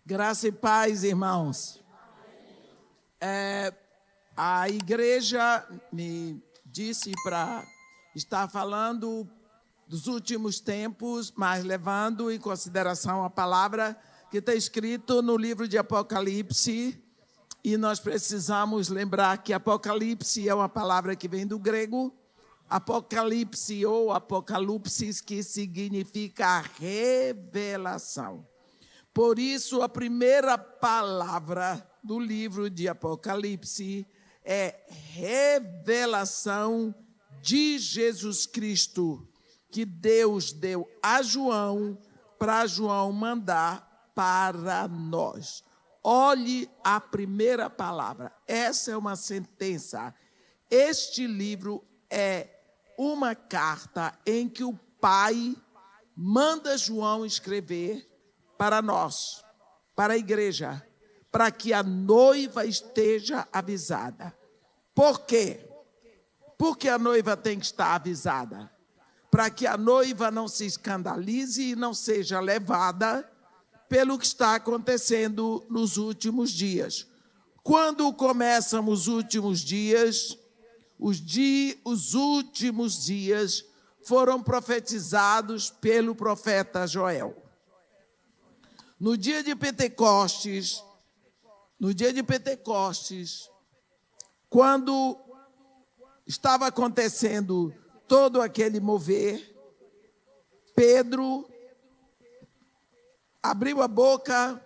Graça e paz, irmãos. A igreja me disse para estar falando dos últimos tempos, mas levando em consideração a palavra que está escrito no livro de Apocalipse. E nós precisamos lembrar que Apocalipse é uma palavra que vem do grego, Apocalipse ou Apocalipsis, que significa revelação. Por isso, a primeira palavra do livro de Apocalipse é revelação de Jesus Cristo, que Deus deu a João, para João mandar para nós. Olhe a primeira palavra. Essa é uma sentença. Este livro é uma carta em que o Pai manda João escrever para nós, para a igreja, para que a noiva esteja avisada. Por quê? Porque a noiva tem que estar avisada, para que a noiva não se escandalize e não seja levada pelo que está acontecendo nos últimos dias. Quando começam os últimos dias, os últimos dias foram profetizados pelo profeta Joel. No dia de Pentecostes, quando estava acontecendo todo aquele mover, Pedro abriu a boca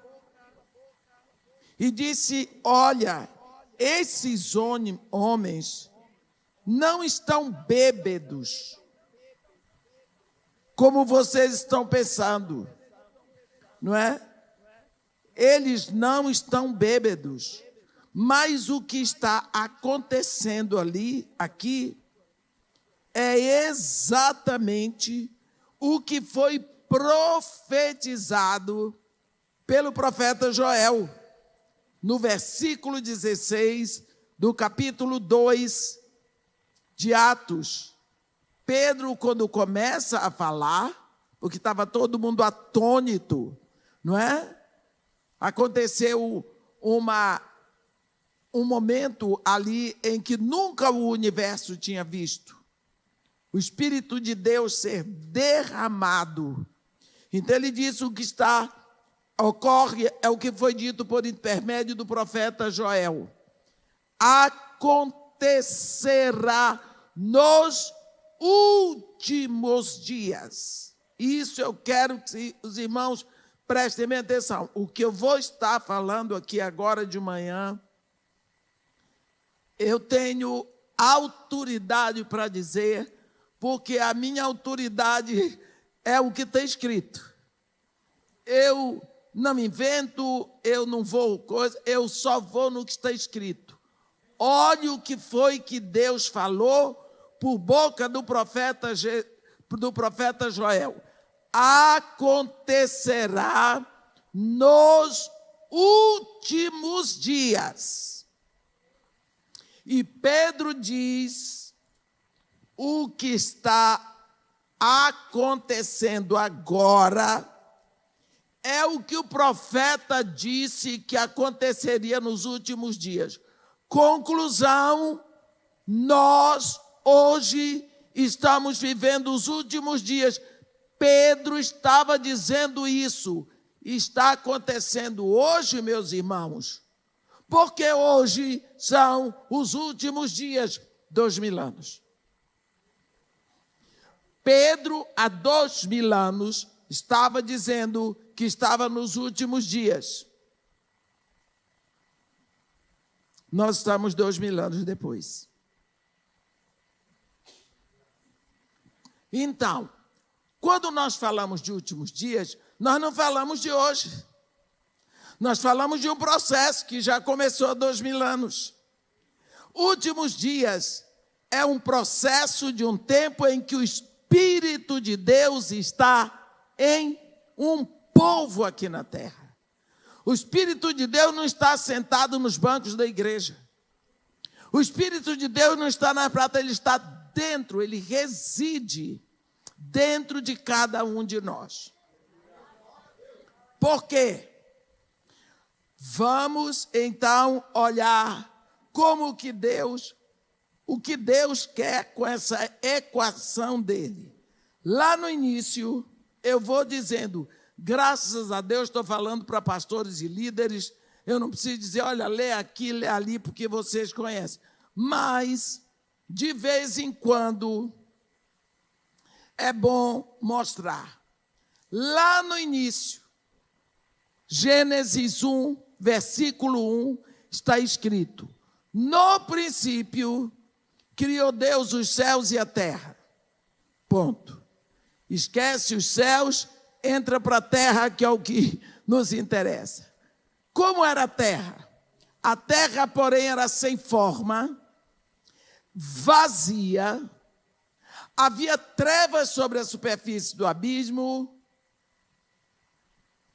e disse: olha, esses homens não estão bêbados, como vocês estão pensando, não é? Eles não estão bêbados, mas o que está acontecendo aqui, é exatamente o que foi profetizado pelo profeta Joel, no versículo 16 do capítulo 2 de Atos. Pedro, quando começa a falar, porque estava todo mundo atônito, não é? Aconteceu um momento ali em que nunca o universo tinha visto. O Espírito de Deus ser derramado. Então ele disse: o que ocorre é o que foi dito por intermédio do profeta Joel. Acontecerá nos últimos dias. Isso eu quero que os irmãos prestem bem atenção. O que eu vou estar falando aqui agora de manhã, eu tenho autoridade para dizer, porque a minha autoridade é o que está escrito. Eu não me invento, eu não vou eu só vou no que está escrito. Olhe o que foi que Deus falou por boca do profeta Joel. Acontecerá nos últimos dias. E Pedro diz: o que está acontecendo agora é o que o profeta disse que aconteceria nos últimos dias. Conclusão: nós hoje estamos vivendo os últimos dias. Pedro estava dizendo isso. Está acontecendo hoje, meus irmãos, porque hoje são os últimos dias, 2000 anos. Pedro, há 2000 anos, estava dizendo que estava nos últimos dias. Nós estamos 2000 anos depois. Então, quando nós falamos de últimos dias, nós não falamos de hoje. Nós falamos de um processo que já começou há 2000 anos. Últimos dias é um processo de um tempo em que o Espírito de Deus está em um povo aqui na terra. O Espírito de Deus não está sentado nos bancos da igreja. O Espírito de Deus não está na prata, ele está dentro, ele reside dentro de cada um de nós. Por quê? Vamos, então, olhar o que Deus quer com essa equação dele. Lá no início, eu vou dizendo, graças a Deus, estou falando para pastores e líderes, eu não preciso dizer, olha, lê aqui, lê ali, porque vocês conhecem. Mas, de vez em quando, é bom mostrar. Lá no início, Gênesis 1, versículo 1, está escrito: no princípio, criou Deus os céus e a terra. Ponto. Esquece os céus, entra para a terra, que é o que nos interessa. Como era a terra? A terra, porém, era sem forma, vazia, havia trevas sobre a superfície do abismo,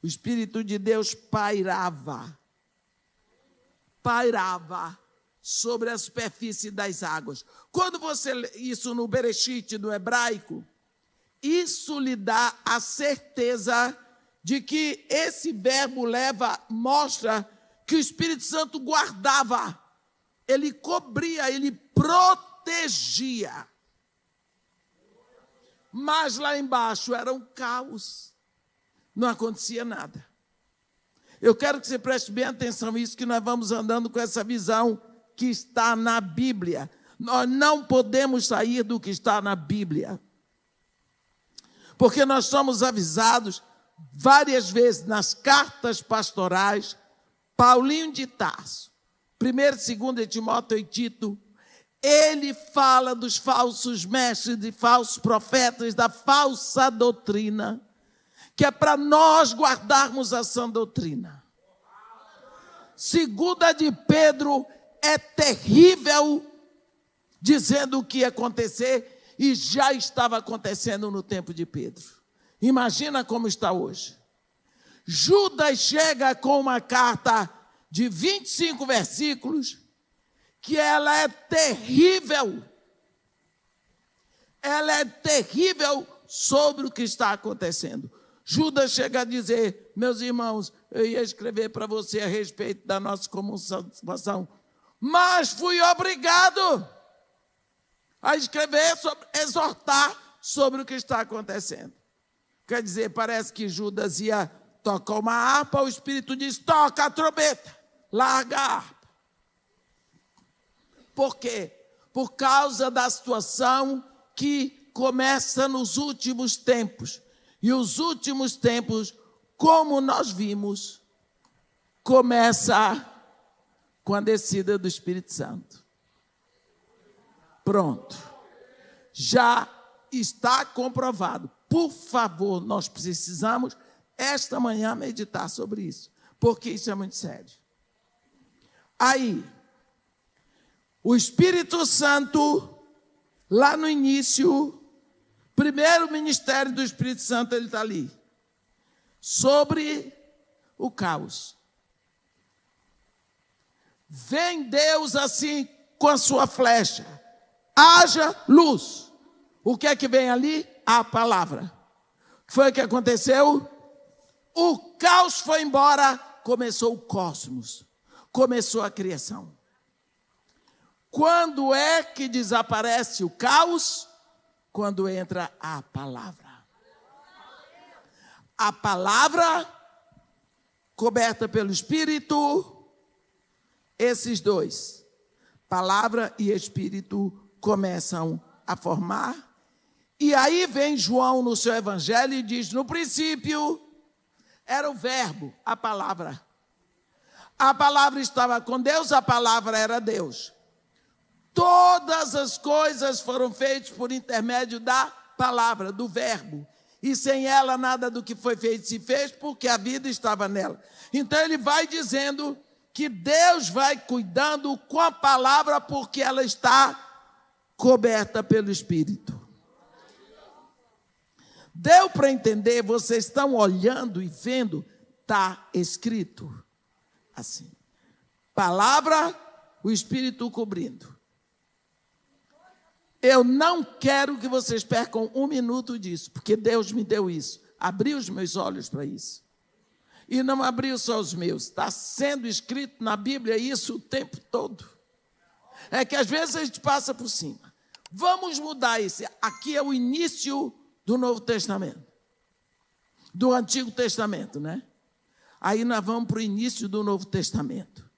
o Espírito de Deus pairava sobre a superfície das águas. Quando você lê isso no Bereshit, no hebraico, isso lhe dá a certeza de que esse verbo mostra que o Espírito Santo guardava, ele cobria, ele protegia. Mas lá embaixo era um caos, não acontecia nada. Eu quero que você preste bem atenção nisso, que nós vamos andando com essa visão que está na Bíblia. Nós não podemos sair do que está na Bíblia. Porque nós somos avisados várias vezes nas cartas pastorais, Paulinho de Tarso, 1º e 2º Timóteo e Tito, ele fala dos falsos mestres e falsos profetas, da falsa doutrina, que é para nós guardarmos a sã doutrina. 2ª de Pedro é terrível, dizendo o que ia acontecer, e já estava acontecendo no tempo de Pedro. Imagina como está hoje. Judas chega com uma carta de 25 versículos, que ela é terrível. Ela é terrível sobre o que está acontecendo. Judas chega a dizer, meus irmãos, eu ia escrever para você a respeito da nossa comunicação, mas fui obrigado a escrever, exortar sobre o que está acontecendo. Quer dizer, parece que Judas ia tocar uma harpa, o Espírito diz, toca a trombeta, larga a harpa. Por quê? Por causa da situação que começa nos últimos tempos. E os últimos tempos, como nós vimos, começa com a descida do Espírito Santo. Pronto. Já está comprovado. Por favor, nós precisamos, esta manhã, meditar sobre isso, porque isso é muito sério. Aí, o Espírito Santo, lá no início, primeiro ministério do Espírito Santo, ele está ali, sobre o caos. Vem Deus assim, com a sua flecha, haja luz. O que é que vem ali? A palavra. O que foi que aconteceu? O caos foi embora, começou o cosmos, começou a criação. Quando é que desaparece o caos? Quando entra a palavra. A palavra, coberta pelo Espírito, esses dois, palavra e Espírito, começam a formar. E aí vem João no seu evangelho e diz, no princípio era o verbo, a palavra. A palavra estava com Deus, a palavra era Deus. Todas as coisas foram feitas por intermédio da palavra, do verbo. E sem ela nada do que foi feito se fez, porque a vida estava nela. Então ele vai dizendo que Deus vai cuidando com a palavra, porque ela está coberta pelo Espírito. Deu para entender? Vocês estão olhando e vendo? Está escrito assim. Palavra, o Espírito cobrindo. Eu não quero que vocês percam um minuto disso, porque Deus me deu isso. Abriu os meus olhos para isso. e não abriu só os meus. Está sendo escrito na Bíblia isso o tempo todo. É que às vezes a gente passa por cima. Vamos mudar isso. Aqui é o início do Novo Testamento. Do Antigo Testamento, né? Aí nós vamos para o início do Novo Testamento.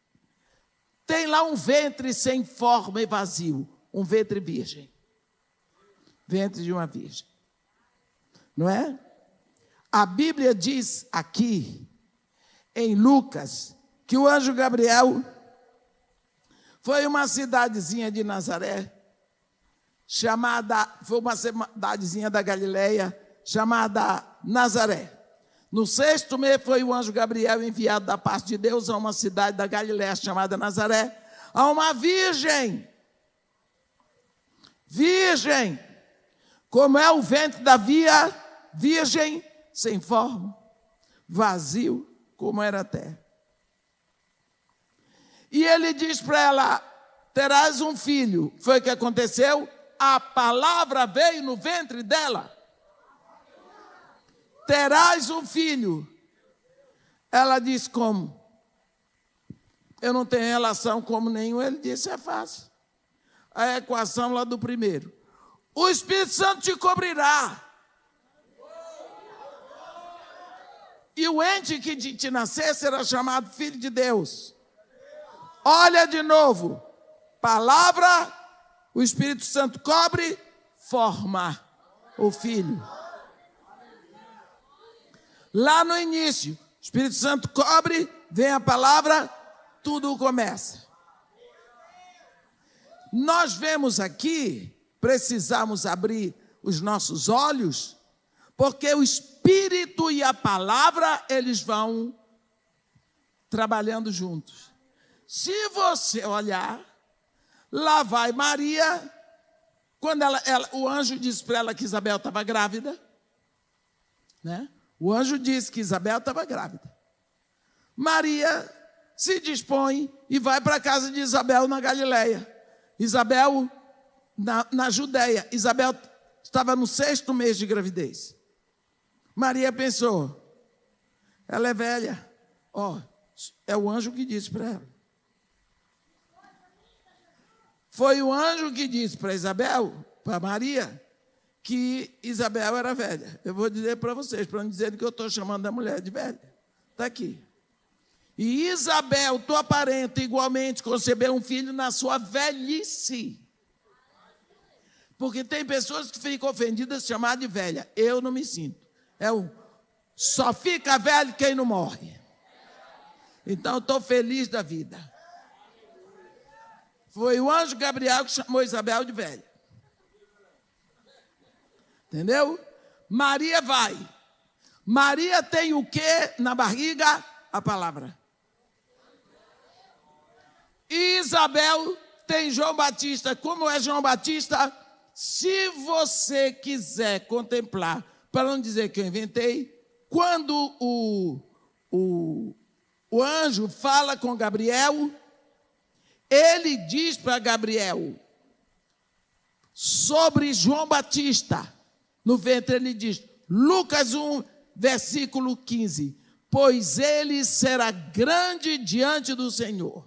Tem lá um ventre sem forma e vazio. Um ventre virgem. Ventre de uma virgem. Não é? A Bíblia diz aqui, em Lucas, que o anjo Gabriel foi uma cidadezinha de Nazaré, foi uma cidadezinha da Galileia, chamada Nazaré. No 6º mês foi o anjo Gabriel enviado da parte de Deus a uma cidade da Galileia chamada Nazaré, a uma virgem. Virgem, como é o ventre da virgem, sem forma, vazio, como era a terra. E ele diz para ela, terás um filho. Foi o que aconteceu? A palavra veio no ventre dela. Terás um filho. Ela disse, como? Eu não tenho relação como nenhum. Ele disse, é fácil. A equação lá do primeiro. O Espírito Santo te cobrirá. E o ente que te nascer será chamado Filho de Deus. Olha de novo. Palavra, o Espírito Santo cobre, forma o Filho. Lá no início, o Espírito Santo cobre, vem a palavra, tudo começa. Nós vemos aqui, precisamos abrir os nossos olhos, porque o Espírito e a palavra, eles vão trabalhando juntos. Se você olhar, lá vai Maria, quando o anjo disse para ela que Isabel estava grávida, né? O anjo disse que Isabel estava grávida. Maria se dispõe e vai para a casa de Isabel na Galileia. Isabel na Judeia. Isabel estava no 6º mês de gravidez. Maria pensou, ela é velha. É o anjo que disse para ela. Foi o anjo que disse para Isabel, para Maria, que Isabel era velha. Eu vou dizer para vocês, para não dizerem que eu estou chamando a mulher de velha. Está aqui. E Isabel, tua parenta, igualmente concebeu um filho na sua velhice. Porque tem pessoas que ficam ofendidas de chamar de velha. Eu não me sinto. Só fica velho quem não morre. Então, eu estou feliz da vida. Foi o anjo Gabriel que chamou Isabel de velha. Entendeu? Maria vai. Maria tem o quê na barriga? A palavra. E Isabel tem João Batista. Como é João Batista? Se você quiser contemplar, para não dizer que eu inventei, quando o anjo fala com Gabriel, ele diz para Gabriel sobre João Batista. No ventre ele diz, Lucas 1, versículo 15. Pois ele será grande diante do Senhor.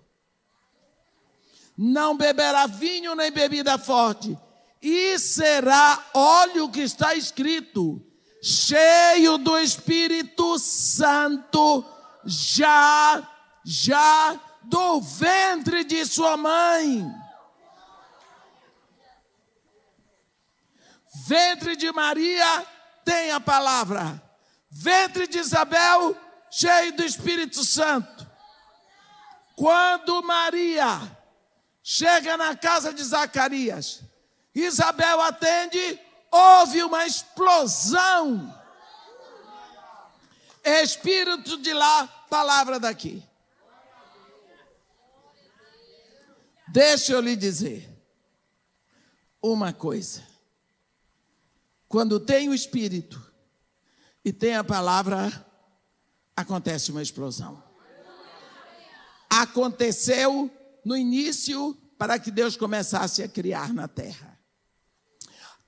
Não beberá vinho nem bebida forte. E será, olha o que está escrito, cheio do Espírito Santo, já do ventre de sua mãe. Ventre de Maria tem a palavra. Ventre de Isabel, cheio do Espírito Santo. Quando Maria chega na casa de Zacarias, Isabel atende, houve uma explosão. Espírito de lá, palavra daqui. Deixa eu lhe dizer uma coisa. Quando tem o Espírito e tem a palavra, acontece uma explosão. Aconteceu no início para que Deus começasse a criar na terra.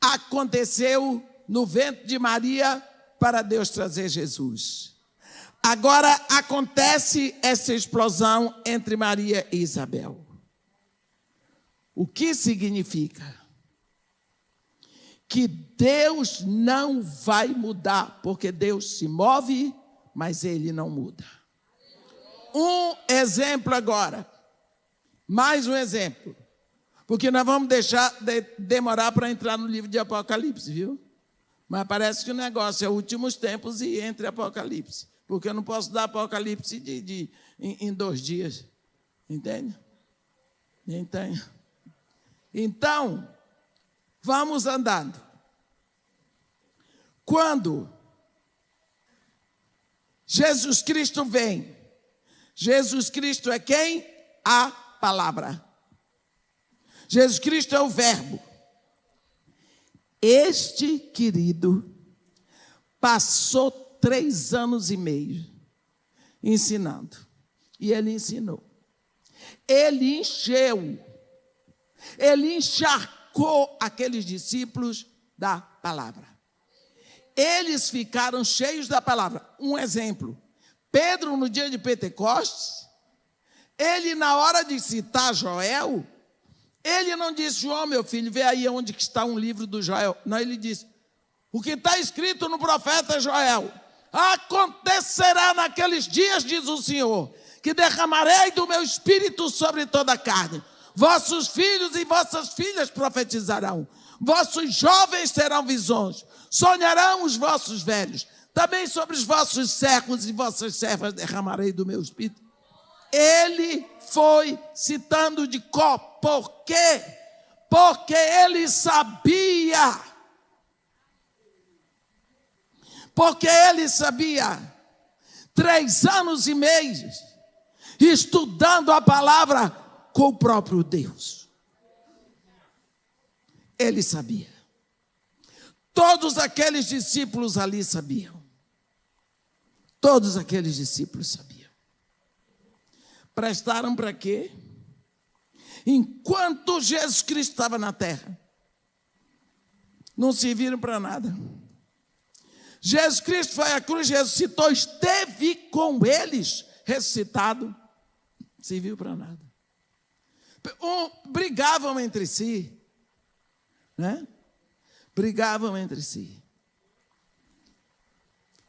Aconteceu no ventre de Maria para Deus trazer Jesus. Agora acontece essa explosão entre Maria e Isabel. O que significa? Que Deus não vai mudar, porque Deus se move, mas Ele não muda. Um exemplo agora, mais um exemplo, porque nós vamos demorar para entrar no livro de Apocalipse, viu? Mas parece que o negócio é últimos tempos e entre Apocalipse, porque eu não posso dar Apocalipse em 2 dias, entende? Entende? Então, vamos andando. Quando Jesus Cristo vem, Jesus Cristo é quem? A palavra. Jesus Cristo é o verbo. Este querido passou 3 anos e meio ensinando. E ele ensinou. Ele encheu. Ele encharcou aqueles discípulos da palavra. Eles ficaram cheios da palavra. Um exemplo. Pedro, no dia de Pentecostes, ele, na hora de citar Joel, ele não disse: João, meu filho, vê aí onde está um livro do Joel. Não, ele disse: o que está escrito no profeta Joel: acontecerá naqueles dias, diz o Senhor, que derramarei do meu espírito sobre toda a carne. Vossos filhos e vossas filhas profetizarão. Vossos jovens terão visões. Sonharão os vossos velhos. Também sobre os vossos servos e vossas servas derramarei do meu espírito. Ele foi citando de cor. Por quê? Porque ele sabia. Porque ele sabia. 3 anos e meio estudando a palavra com o próprio Deus. Ele sabia. Todos aqueles discípulos ali sabiam. Todos aqueles discípulos sabiam. Prestaram para quê? Enquanto Jesus Cristo estava na terra, não serviram para nada. Jesus Cristo foi à cruz, ressuscitou, esteve com eles, ressuscitado, não serviu para nada. Brigavam entre si, né? Brigavam entre si.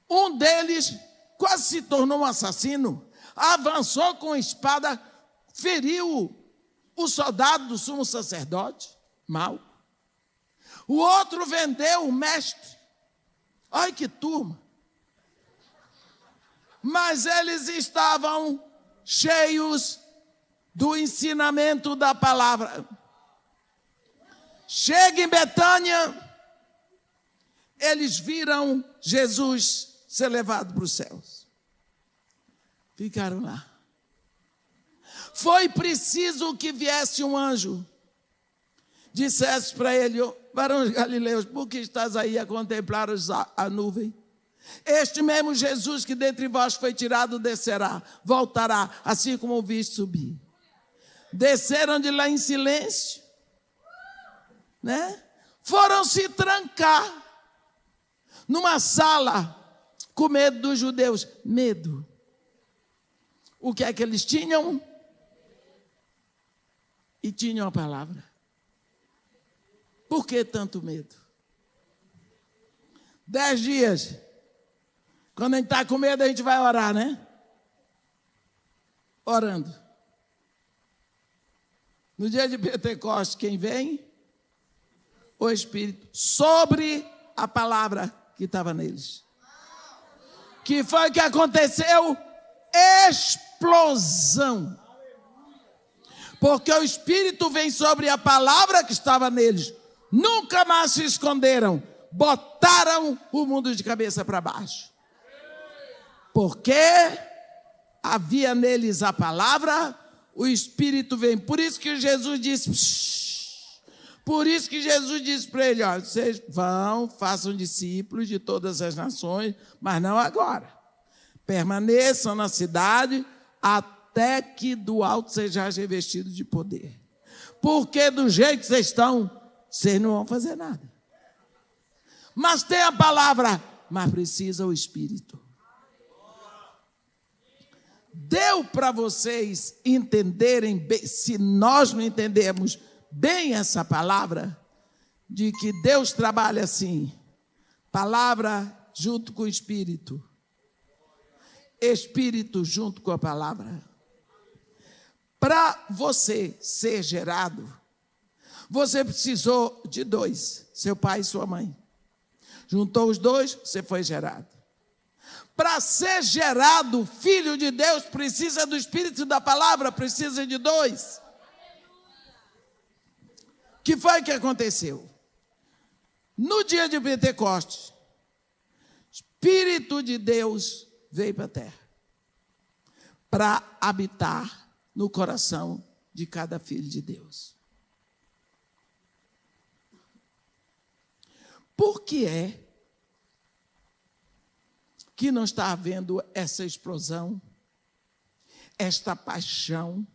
Um deles quase se tornou um assassino, avançou com a espada, feriu o soldado do sumo sacerdote, mal. O outro vendeu o mestre. Olha que turma. Mas eles estavam cheios do ensinamento da palavra. Chega em Betânia, eles viram Jesus ser levado para os céus. Ficaram lá. Foi preciso que viesse um anjo, dissesse para ele: varão de Galileus, por que estás aí a contemplar a nuvem? Este mesmo Jesus que dentre vós foi tirado descerá, voltará, assim como o viste subir. Desceram de lá em silêncio, né? Foram se trancar numa sala com medo dos judeus. Medo. O que é que eles tinham? E tinham a palavra. Por que tanto medo? 10 dias. Quando a gente está com medo, a gente vai orar, né? Orando. No dia de Pentecostes, quem vem? O Espírito. Sobre a palavra que estava neles. Que foi que aconteceu? Explosão. Porque o Espírito vem sobre a palavra que estava neles. Nunca mais se esconderam. Botaram o mundo de cabeça para baixo. Porque havia neles a palavra, o Espírito vem. Por isso que Jesus disse... Por isso que Jesus disse para ele: olha, vocês vão, façam discípulos de todas as nações, mas não agora. Permaneçam na cidade até que do alto sejais revestidos de poder. Porque do jeito que vocês estão, vocês não vão fazer nada. Mas tem a palavra, mas precisa o Espírito. deu para vocês entenderem bem, se nós não entendemos bem essa palavra, de que Deus trabalha assim, palavra junto com o Espírito, Espírito junto com a palavra. Para você ser gerado, você precisou de dois, seu pai e sua mãe. Juntou os dois, você foi gerado. Para ser gerado, filho de Deus, precisa do Espírito da palavra, precisa de dois. O que foi que aconteceu? No dia de Pentecostes, o Espírito de Deus veio para a terra para habitar no coração de cada filho de Deus. Por que é que não está havendo essa explosão, esta paixão,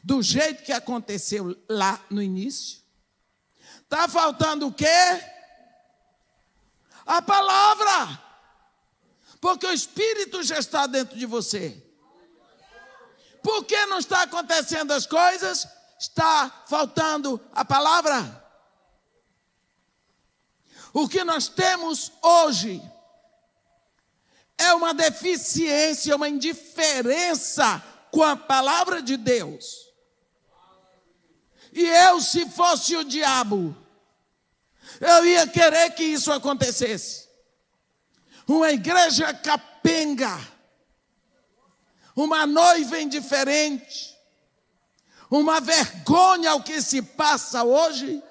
do jeito que aconteceu lá no início? Está faltando o quê? A palavra. Porque o Espírito já está dentro de você. Por que não está acontecendo as coisas? Está faltando a palavra. O que nós temos hoje é uma deficiência, uma indiferença com a palavra de Deus. E eu, se fosse o diabo, eu ia querer que isso acontecesse. Uma igreja capenga, uma noiva indiferente, uma vergonha ao que se passa hoje,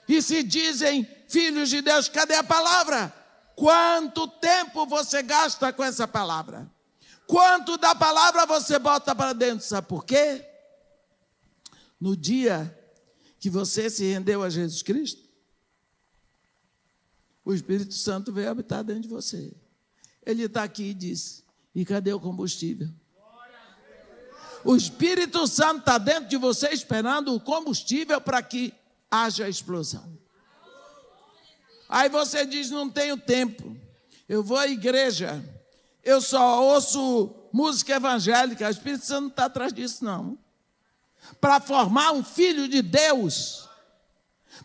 e se dizem filhos de Deus. Cadê a palavra? Quanto tempo você gasta com essa palavra? Quanto da palavra você bota para dentro? Sabe por quê? No dia que você se rendeu a Jesus Cristo, o Espírito Santo veio habitar dentro de você. Ele está aqui e disse: e cadê o combustível? O Espírito Santo está dentro de você esperando o combustível para que haja explosão. Aí você diz: não tenho tempo, eu vou à igreja, eu só ouço música evangélica. O Espírito Santo não está atrás disso, não. Para formar um filho de Deus,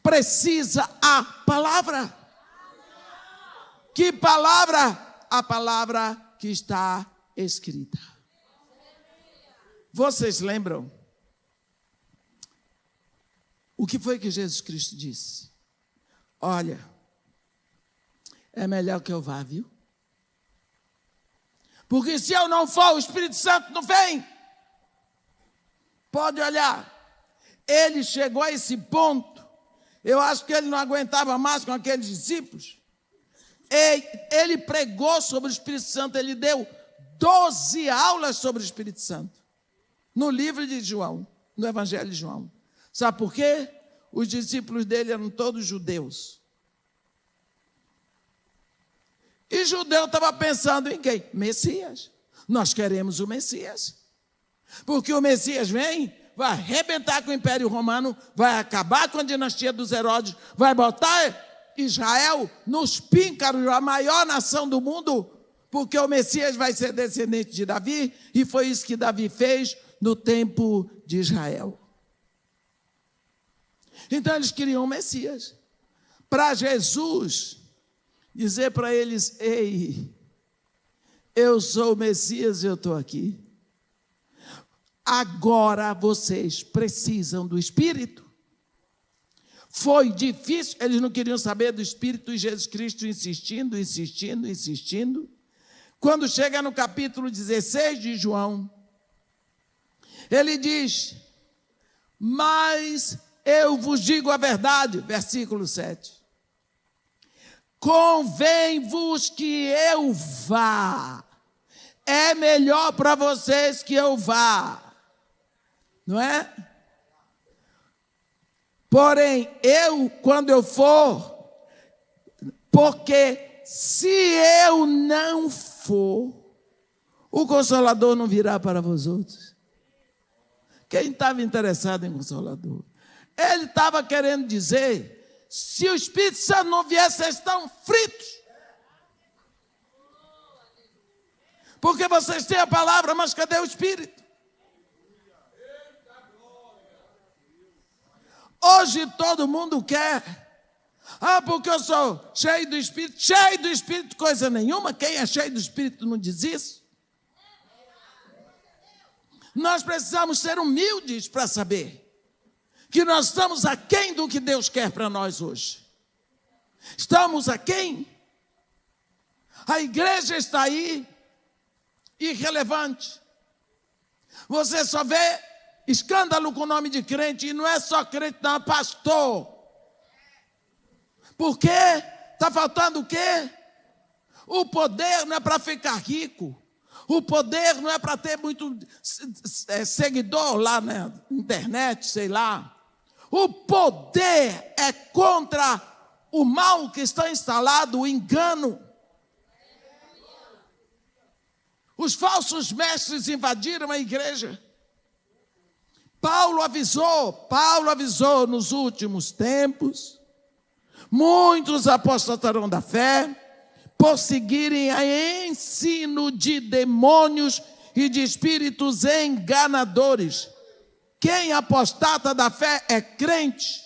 precisa a palavra. Que palavra? A palavra que está escrita. Vocês lembram o que foi que Jesus Cristo disse? Olha, é melhor que eu vá, viu? Porque se eu não for, o Espírito Santo não vem. Pode olhar. Ele chegou a esse ponto. Eu acho que ele não aguentava mais com aqueles discípulos. Ele pregou sobre o Espírito Santo. Ele deu 12 aulas sobre o Espírito Santo. No livro de João, no Evangelho de João. Sabe por quê? Os discípulos dele eram todos judeus. E judeu estava pensando em quem? Messias. Nós queremos o Messias. Porque o Messias vem, vai arrebentar com o Império Romano, vai acabar com a dinastia dos Herodes, vai botar Israel nos píncaros, a maior nação do mundo, porque o Messias vai ser descendente de Davi, e foi isso que Davi fez no tempo de Israel. Então eles queriam o Messias. Para Jesus dizer para eles: ei, eu sou o Messias e eu estou aqui. Agora vocês precisam do Espírito. Foi difícil, eles não queriam saber do Espírito, e Jesus Cristo insistindo. Quando chega no capítulo 16 de João, ele diz: mas eu vos digo a verdade, versículo 7. Convém-vos que eu vá. É melhor para vocês que eu vá. Não é? Porém, quando eu for, porque se eu não for, o Consolador não virá para vós outros. Quem estava interessado em Consolador? Ele estava querendo dizer: se o Espírito Santo não vier, vocês estão fritos. Porque vocês têm a palavra, mas cadê o Espírito? Hoje todo mundo quer. Porque eu sou cheio do Espírito. Cheio do Espírito, coisa nenhuma. Quem é cheio do Espírito não diz isso. Nós precisamos ser humildes para saber que nós estamos aquém do que Deus quer para nós hoje. Estamos aquém. A igreja está aí, irrelevante. Você só vê escândalo com o nome de crente, e não é só crente, não, é pastor. Por quê? Está faltando o quê? O poder não é para ficar rico. O poder não é para ter muito seguidor lá na internet, sei lá. O poder é contra o mal que está instalado, o engano. Os falsos mestres invadiram a igreja. Paulo avisou nos últimos tempos, muitos apostatarão da fé, por seguirem a ensino de demônios e de espíritos enganadores. Quem apostata da fé é crente.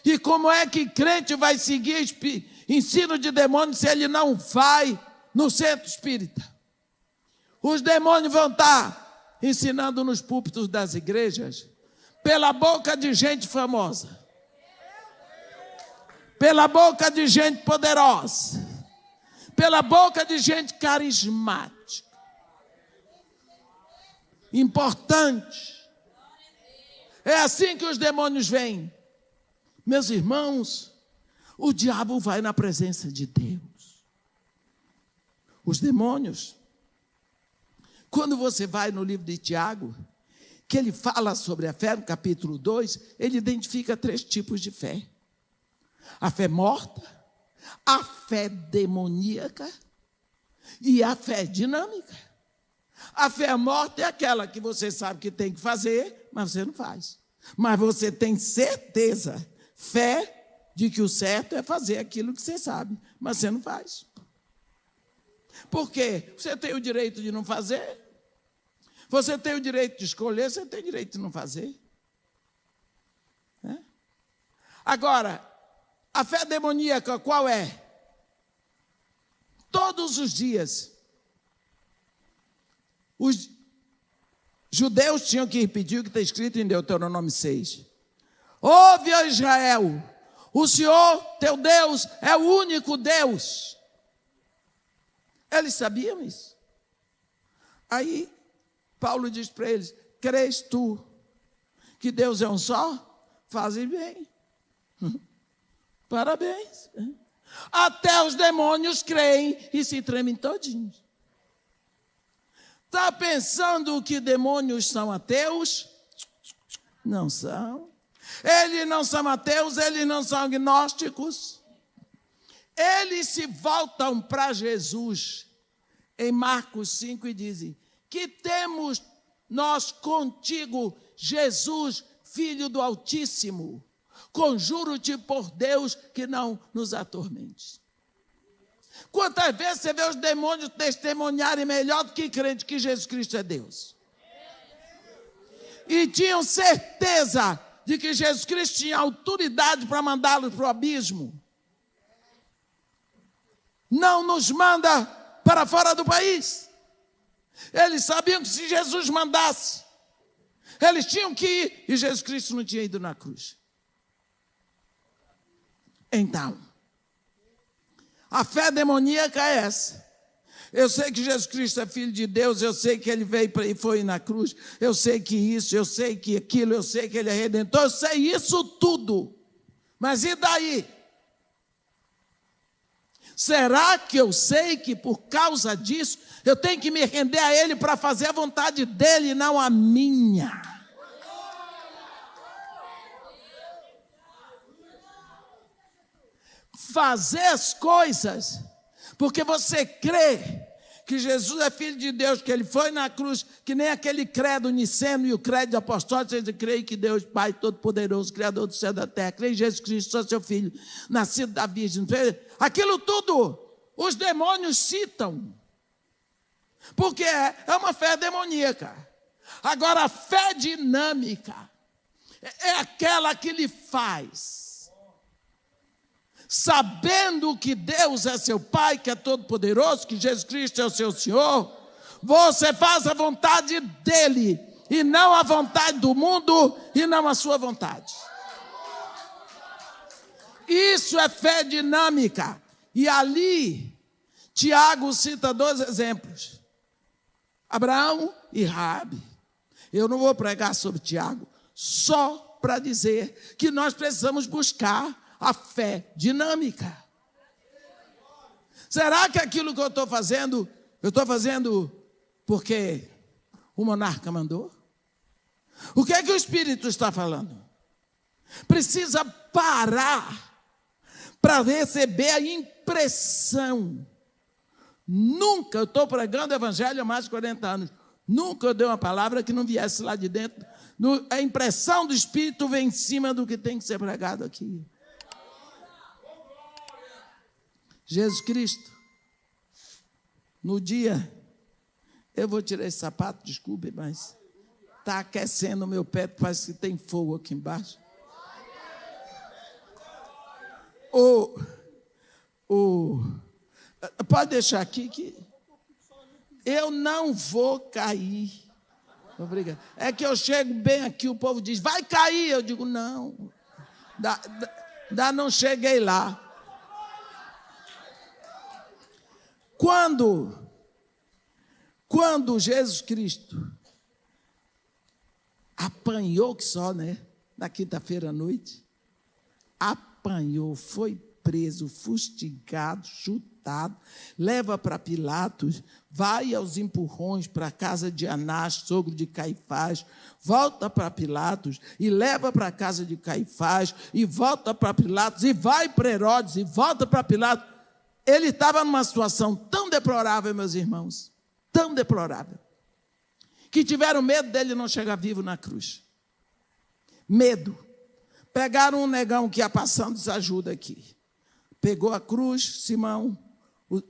E como é que crente vai seguir ensino de demônios se ele não vai no centro espírita? Os demônios vão estar ensinando nos púlpitos das igrejas, pela boca de gente famosa, pela boca de gente poderosa, pela boca de gente carismática, importante. É assim que os demônios vêm. Meus irmãos, o diabo vai na presença de Deus. Os demônios, quando você vai no livro de Tiago, que ele fala sobre a fé, no capítulo 2, ele identifica 3 tipos de fé. A fé morta, a fé demoníaca e a fé dinâmica. A fé morta é aquela que você sabe que tem que fazer, mas você não faz. Mas você tem certeza, fé, de que o certo é fazer aquilo que você sabe, mas você não faz. Por quê? Você tem o direito de não fazer. Você tem o direito de escolher, você tem o direito de não fazer. Agora, a fé demoníaca qual é? Todos os dias, os judeus tinham que repetir o que está escrito em Deuteronômio 6. Ouve, ó Israel, o Senhor, teu Deus, é o único Deus. Eles sabiam isso. Aí, Paulo diz para eles, crês tu que Deus é um só? Fazem bem. Parabéns. Até os demônios creem e se tremem todinhos. Está pensando que demônios são ateus? Não são. Eles não são ateus, eles não são agnósticos. Eles se voltam para Jesus em Marcos 5 e dizem, que temos nós contigo, Jesus, Filho do Altíssimo? Conjuro-te por Deus que não nos atormentes. Quantas vezes você vê os demônios testemunharem melhor do que crente que Jesus Cristo é Deus? E tinham certeza de que Jesus Cristo tinha autoridade para mandá-los para o abismo. Não nos manda para fora do país. Eles sabiam que se Jesus mandasse, eles tinham que ir, e Jesus Cristo não tinha ido na cruz. Então, a fé demoníaca é essa. Eu sei que Jesus Cristo é Filho de Deus, eu sei que Ele veio e foi na cruz, eu sei que isso, eu sei que aquilo, eu sei que Ele é Redentor, eu sei isso tudo. Mas e daí? Será que eu sei que por causa disso, eu tenho que me render a Ele para fazer a vontade dEle e não a minha? Fazer as coisas, porque você crê que Jesus é Filho de Deus, que Ele foi na cruz, que nem aquele credo niceno e o credo apostólico, você crê que Deus, Pai Todo-Poderoso, Criador do céu e da terra, crê em Jesus Cristo, seu Filho, nascido da Virgem. Aquilo tudo, os demônios citam. Porque é uma fé demoníaca. Agora, a fé dinâmica é aquela que lhe faz, sabendo que Deus é seu Pai, que é todo-poderoso, que Jesus Cristo é o seu Senhor, você faz a vontade dEle, e não a vontade do mundo, e não a sua vontade. Isso é fé dinâmica. E ali, Tiago cita 2 exemplos. Abraão e Raabe. Eu não vou pregar sobre Tiago, só para dizer que nós precisamos buscar a fé dinâmica. Será que aquilo que eu estou fazendo porque o monarca mandou? O que é que o Espírito está falando? Precisa parar para receber a impressão. Nunca, eu estou pregando o Evangelho há mais de 40 anos, nunca eu dei uma palavra que não viesse lá de dentro. A impressão do Espírito vem em cima do que tem que ser pregado aqui. Jesus Cristo, no dia, eu vou tirar esse sapato, desculpe, mas está aquecendo o meu pé, parece que tem fogo aqui embaixo. Pode deixar aqui que eu não vou cair. Obrigado. É que eu chego bem aqui, o povo diz, vai cair. Eu digo, não. Ainda não cheguei lá. Quando Jesus Cristo apanhou que só, na quinta-feira à noite, apanhou, foi preso, fustigado, chutado, leva para Pilatos, vai aos empurrões para a casa de Anás, sogro de Caifás, volta para Pilatos e leva para a casa de Caifás, e volta para Pilatos, e vai para Herodes, e volta para Pilatos. Ele estava numa situação tão deplorável, meus irmãos, tão deplorável, que tiveram medo dele não chegar vivo na cruz. Medo. Pegaram um negão que ia passando, desajuda aqui. Pegou a cruz, Simão,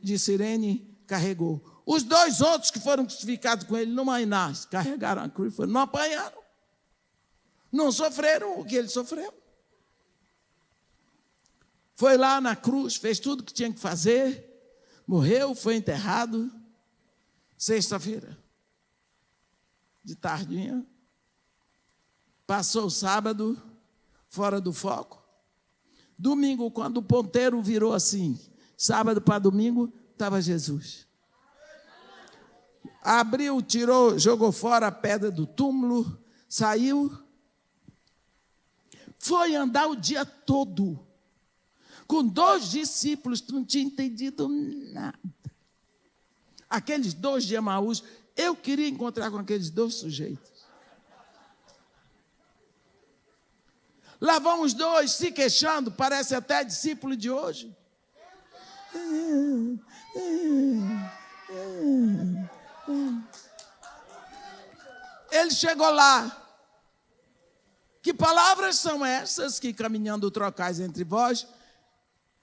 de Cirene, carregou. Os 2 outros que foram crucificados com ele, não Ainás, carregaram a cruz, não apanharam. Não sofreram o que ele sofreu. Foi lá na cruz, fez tudo o que tinha que fazer, morreu, foi enterrado, sexta-feira, de tardinha. Passou o sábado, fora do foco. Domingo, quando o ponteiro virou assim, sábado para domingo, estava Jesus. Abriu, tirou, jogou fora a pedra do túmulo, saiu, foi andar o dia todo com 2 discípulos que não tinham entendido nada. Aqueles 2 de Emaús, eu queria encontrar com aqueles 2 sujeitos. Lá vão os 2 se queixando, parece até discípulo de hoje. Ele chegou lá. Que palavras são essas que caminhando trocais entre vós?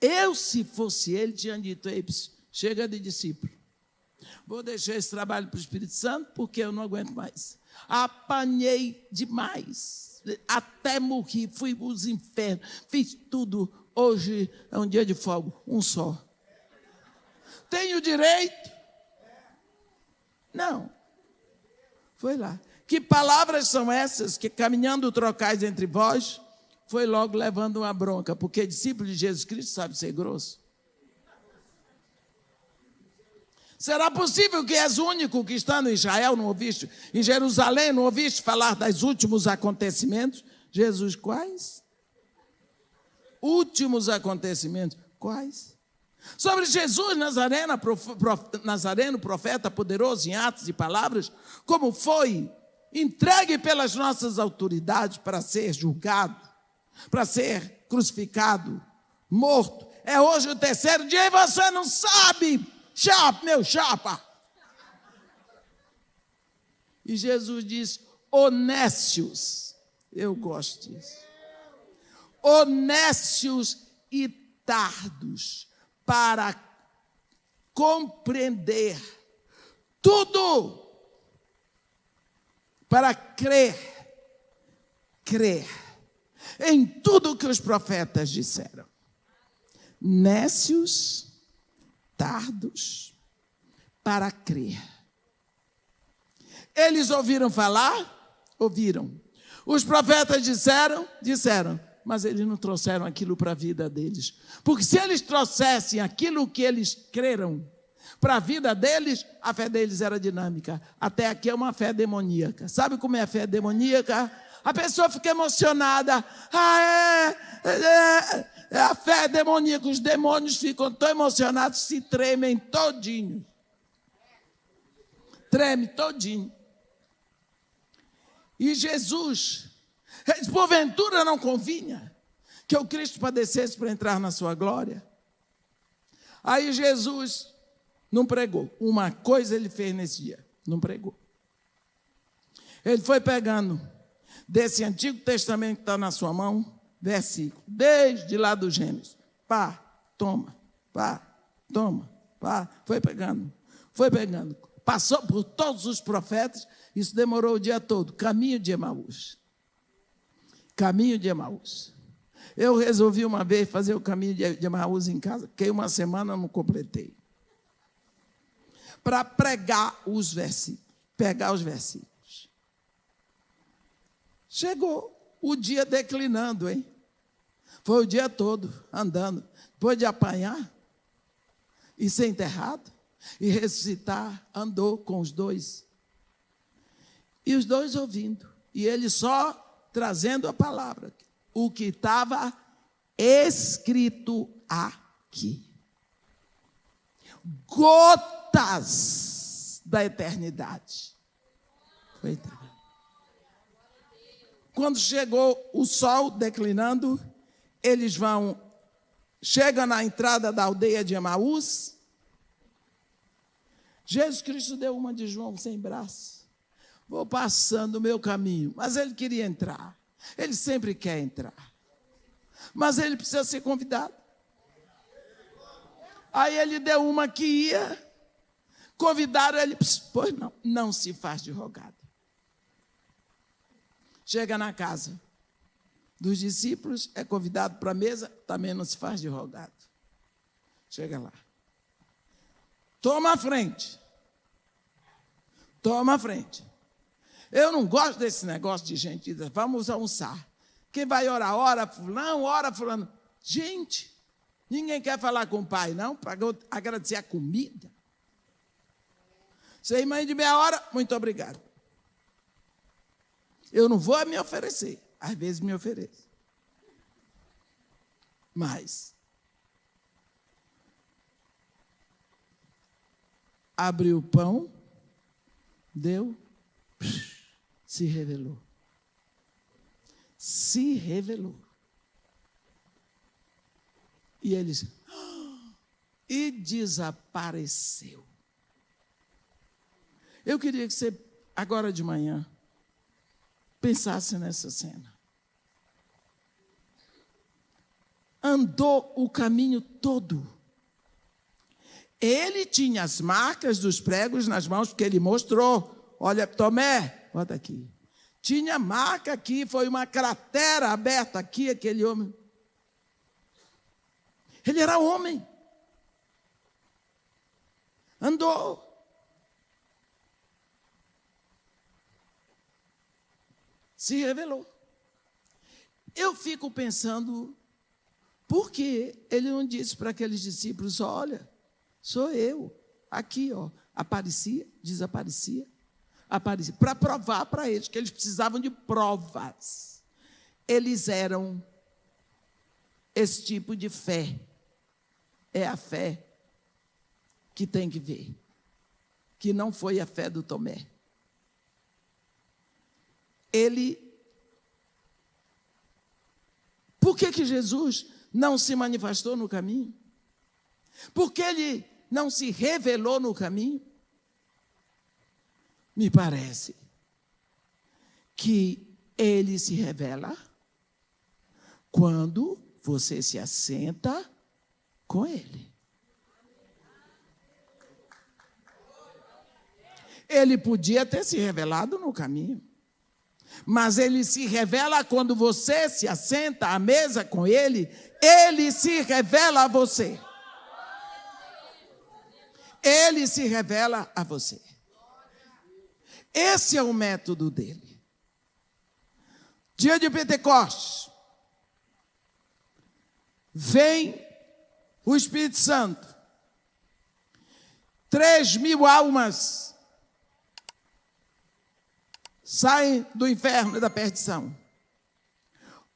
Eu, se fosse ele, tinha dito, chega de discípulo. Vou deixar esse trabalho para o Espírito Santo, porque eu não aguento mais. Apanhei demais. Até morri, fui para os infernos, fiz tudo. Hoje é um dia de folga, um só. Tenho direito? Não. Foi lá. Que palavras são essas que caminhando trocais entre vós? Foi logo levando uma bronca, porque discípulo de Jesus Cristo sabe ser grosso. Será possível que és o único que está no Israel, não ouviste? Em Jerusalém, não ouviste falar dos últimos acontecimentos? Jesus, quais? Últimos acontecimentos, quais? Sobre Jesus Nazareno, profeta poderoso em atos e palavras, como foi entregue pelas nossas autoridades para ser julgado, para ser crucificado, morto. É hoje o 3º dia e você não sabe. Chapa, meu chapa. E Jesus diz, honécios, eu gosto disso, honécios e tardos para compreender Tudo para crer em tudo que os profetas disseram. Nécios, tardos, para crer. Eles ouviram falar? Ouviram. Os profetas disseram, mas eles não trouxeram aquilo para a vida deles. Porque se eles trouxessem aquilo que eles creram para a vida deles, a fé deles era dinâmica. Até aqui é uma fé demoníaca. Sabe como é a fé demoníaca? A pessoa fica emocionada. É a fé demoníaca. Os demônios ficam tão emocionados, se tremem todinho. Treme todinho. E Jesus, porventura não convinha que o Cristo padecesse para entrar na sua glória? Aí Jesus não pregou. Uma coisa ele fez nesse dia, não pregou. Ele foi pegando desse Antigo Testamento que está na sua mão, versículo, desde lá do Gênesis. Pá, toma, foi pegando. Passou por todos os profetas, isso demorou o dia todo, caminho de Emaús. Eu resolvi uma vez fazer o caminho de Emaús em casa, fiquei uma semana, não completei. Para pegar os versículos. Chegou o dia declinando, hein? Foi o dia todo andando. Depois de apanhar e ser enterrado e ressuscitar, andou com os dois. E os dois ouvindo. E ele só trazendo a palavra. O que estava escrito aqui. Gotas da eternidade. Foi entregado. Quando chegou o sol declinando, eles chegam na entrada da aldeia de Emaús. Jesus Cristo deu uma de João sem braço. Vou passando o meu caminho. Mas ele queria entrar. Ele sempre quer entrar. Mas ele precisa ser convidado. Aí ele deu uma que ia. Convidaram ele. Pois não se faz de rogado. Chega na casa dos discípulos, é convidado para a mesa, também não se faz de rogado. Chega lá. Toma a frente. Eu não gosto desse negócio de gente que diz, vamos almoçar. Quem vai orar, ora fulano. Gente, ninguém quer falar com o pai, não, para agradecer a comida. Sei, mãe de meia hora, muito obrigado. Eu não vou me oferecer. Às vezes me ofereço. Mas abriu o pão, deu, se revelou. E eles, e desapareceu. Eu queria que você, agora de manhã, pensasse nessa cena. Andou o caminho todo. Ele tinha as marcas dos pregos nas mãos, porque ele mostrou. Olha, Tomé, bota aqui. Tinha marca aqui, foi uma cratera aberta aqui, aquele homem. Ele era homem. Andou. Se revelou. Eu fico pensando, por que ele não disse para aqueles discípulos, olha, sou eu, aqui, ó, aparecia, desaparecia, aparecia, para provar para eles, que eles precisavam de provas. Eles eram esse tipo de fé, é a fé que tem que ver, que não foi a fé do Tomé. Por que Jesus não se manifestou no caminho? Por que ele não se revelou no caminho? Me parece que ele se revela quando você se assenta com ele. Ele podia ter se revelado no caminho, mas ele se revela quando você se assenta à mesa com ele, ele se revela a você. Ele se revela a você. Esse é o método dele. Dia de Pentecostes, vem o Espírito Santo. 3.000 almas saem do inferno e da perdição.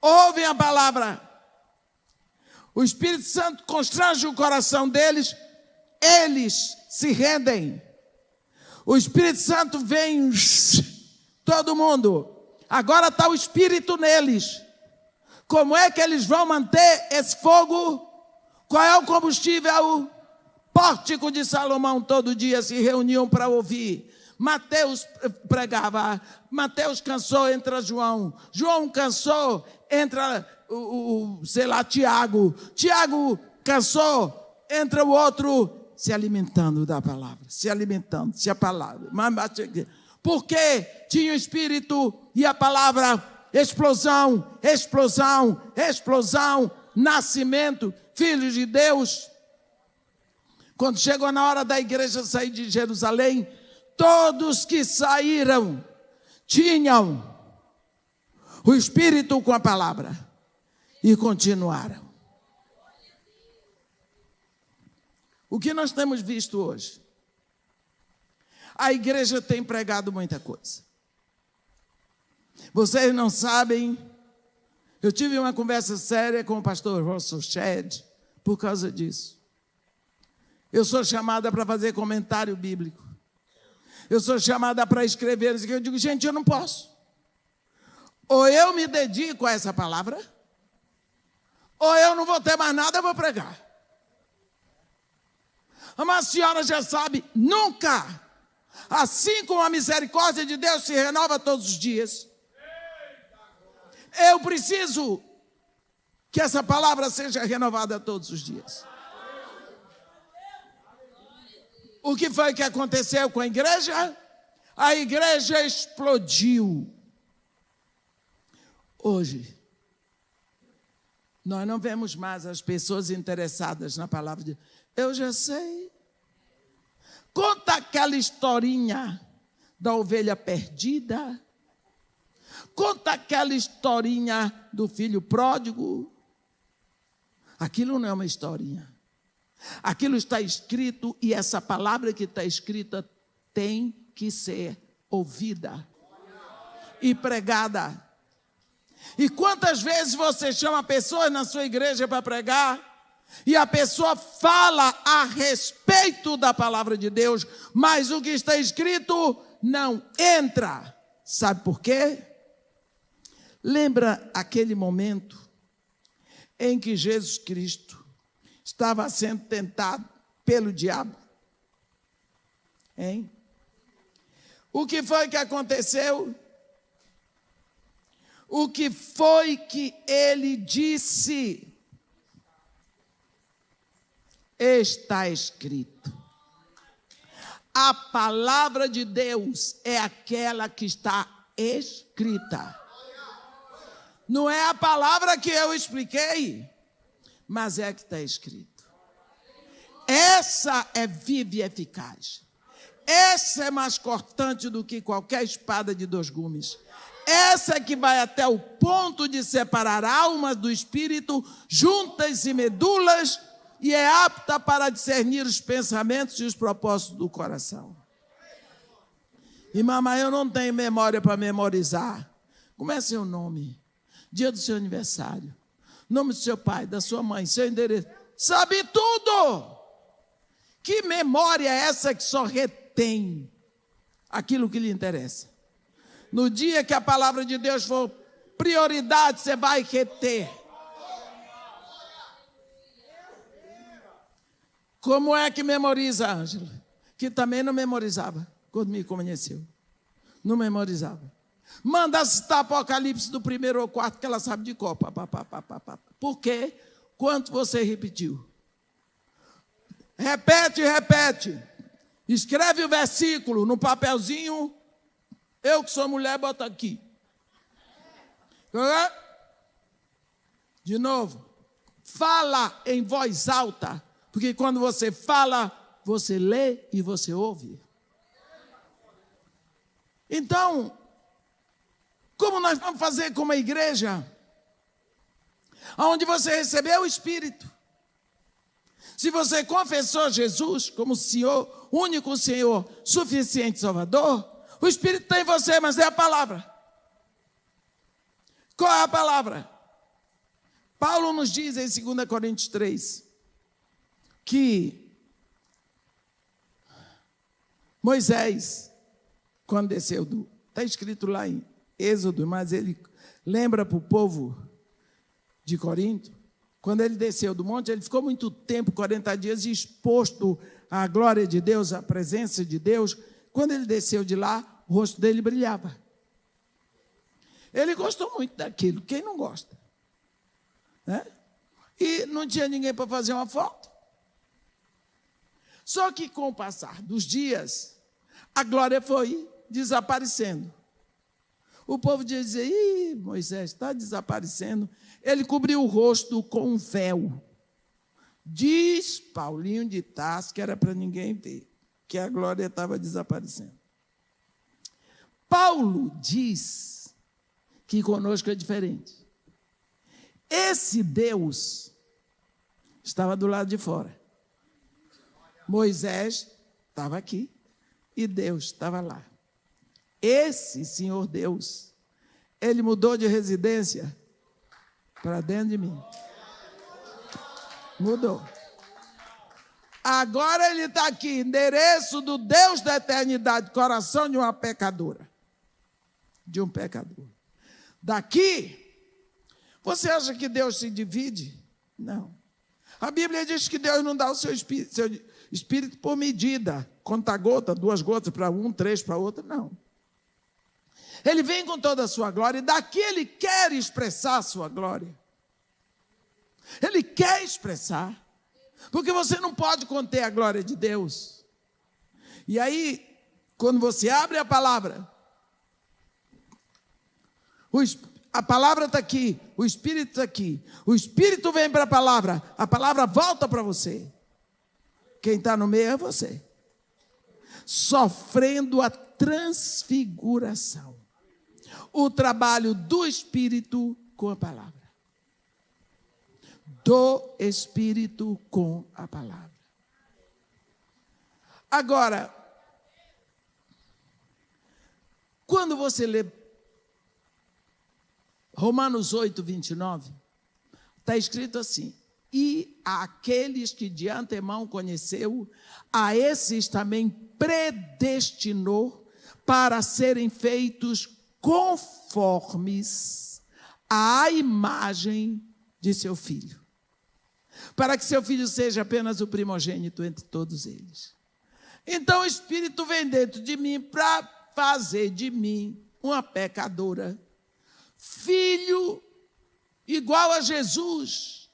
Ouvem a palavra. O Espírito Santo constrange o coração deles. Eles se rendem. O Espírito Santo vem, todo mundo. Agora está o Espírito neles. Como é que eles vão manter esse fogo? Qual é o combustível? Pórtico de Salomão todo dia se reuniam para ouvir. Mateus pregava, Mateus cansou, entra João. João cansou, entra Tiago. Tiago cansou, entra o outro, se alimentando da palavra, se alimentando, se a palavra. Porque tinha o Espírito e a palavra, explosão, explosão, explosão, nascimento, filhos de Deus. Quando chegou na hora da igreja sair de Jerusalém, todos que saíram tinham o Espírito com a palavra e continuaram. O que nós temos visto hoje? A igreja tem pregado muita coisa. Vocês não sabem, eu tive uma conversa séria com o pastor Russell Shedd por causa disso. Eu sou chamada para fazer comentário bíblico. Eu sou chamada para escrever. Eu digo, gente, eu não posso. Ou eu me dedico a essa palavra, ou eu não vou ter mais nada, eu vou pregar. Mas a senhora já sabe, nunca, assim como a misericórdia de Deus se renova todos os dias, eu preciso que essa palavra seja renovada todos os dias. O que foi que aconteceu com a igreja? A igreja explodiu. Hoje, nós não vemos mais as pessoas interessadas na palavra de Deus. Eu já sei. Conta aquela historinha da ovelha perdida. Conta aquela historinha do filho pródigo. Aquilo não é uma historinha. Aquilo está escrito e essa palavra que está escrita tem que ser ouvida e pregada. E quantas vezes você chama pessoas na sua igreja para pregar e a pessoa fala a respeito da palavra de Deus, mas o que está escrito não entra. Sabe por quê? Lembra aquele momento em que Jesus Cristo estava sendo tentado pelo diabo? Hein? O que foi que aconteceu? O que foi que ele disse? Está escrito. A palavra de Deus é aquela que está escrita. Não é a palavra que eu expliquei, mas é a que está escrito. Essa é viva e eficaz. Essa é mais cortante do que qualquer espada de 2 gumes. Essa é que vai até o ponto de separar almas do espírito, juntas e medulas, e é apta para discernir os pensamentos e os propósitos do coração. E mamãe, eu não tenho memória para memorizar. Como é seu nome? Dia do seu aniversário. Nome do seu pai, da sua mãe, seu endereço. Sabe tudo! Que memória é essa que só retém aquilo que lhe interessa? No dia que a palavra de Deus for prioridade, você vai reter. Como é que memoriza, Ângela? Que também não memorizava quando me conheceu. Não memorizava. Manda citar Apocalipse do 1º ao 4º, que ela sabe de cor. Por quê? Quanto você repetiu? Repete, repete. Escreve o versículo no papelzinho. Eu que sou mulher, boto aqui. De novo. Fala em voz alta. Porque quando você fala, você lê e você ouve. Então, como nós vamos fazer como a igreja? Onde você recebeu o Espírito. Se você confessou Jesus como Senhor, único Senhor, suficiente Salvador, o Espírito está em você, mas é a palavra. Qual é a palavra? Paulo nos diz em 2 Coríntios 3, que Moisés, quando desceu está escrito lá em Êxodo, mas ele lembra para o povo de Corinto, quando ele desceu do monte, ele ficou muito tempo, 40 dias, exposto à glória de Deus, à presença de Deus. Quando ele desceu de lá, o rosto dele brilhava. Ele gostou muito daquilo, quem não gosta? Né? E não tinha ninguém para fazer uma foto. Só que com o passar dos dias, a glória foi desaparecendo. O povo dizia, ih, Moisés está desaparecendo. Ele cobriu o rosto com um véu. Diz Paulinho de Tarso que era para ninguém ver, que a glória estava desaparecendo. Paulo diz que conosco é diferente. Esse Deus estava do lado de fora. Moisés estava aqui e Deus estava lá. Esse Senhor Deus, ele mudou de residência para dentro de mim. Mudou. Agora ele está aqui, endereço do Deus da eternidade, coração de uma pecadora. De um pecador. Daqui, você acha que Deus se divide? Não. A Bíblia diz que Deus não dá o seu espírito por medida. Conta gota, 2 gotas para um, 3 para outro, não. Ele vem com toda a sua glória e daqui ele quer expressar a sua glória. Ele quer expressar. Porque você não pode conter a glória de Deus. E aí, quando você abre a palavra, a palavra está aqui, o Espírito está aqui. O Espírito vem para a palavra volta para você. Quem está no meio é você. Sofrendo a transfiguração. O trabalho do Espírito com a palavra. Do Espírito com a palavra. Agora, quando você lê Romanos 8, 29, está escrito assim: e aqueles que de antemão conheceu, a esses também predestinou para serem feitos conformes à imagem de seu filho, para que seu filho seja apenas o primogênito entre todos eles. Então o Espírito vem dentro de mim para fazer de mim uma pecadora, filho igual a Jesus.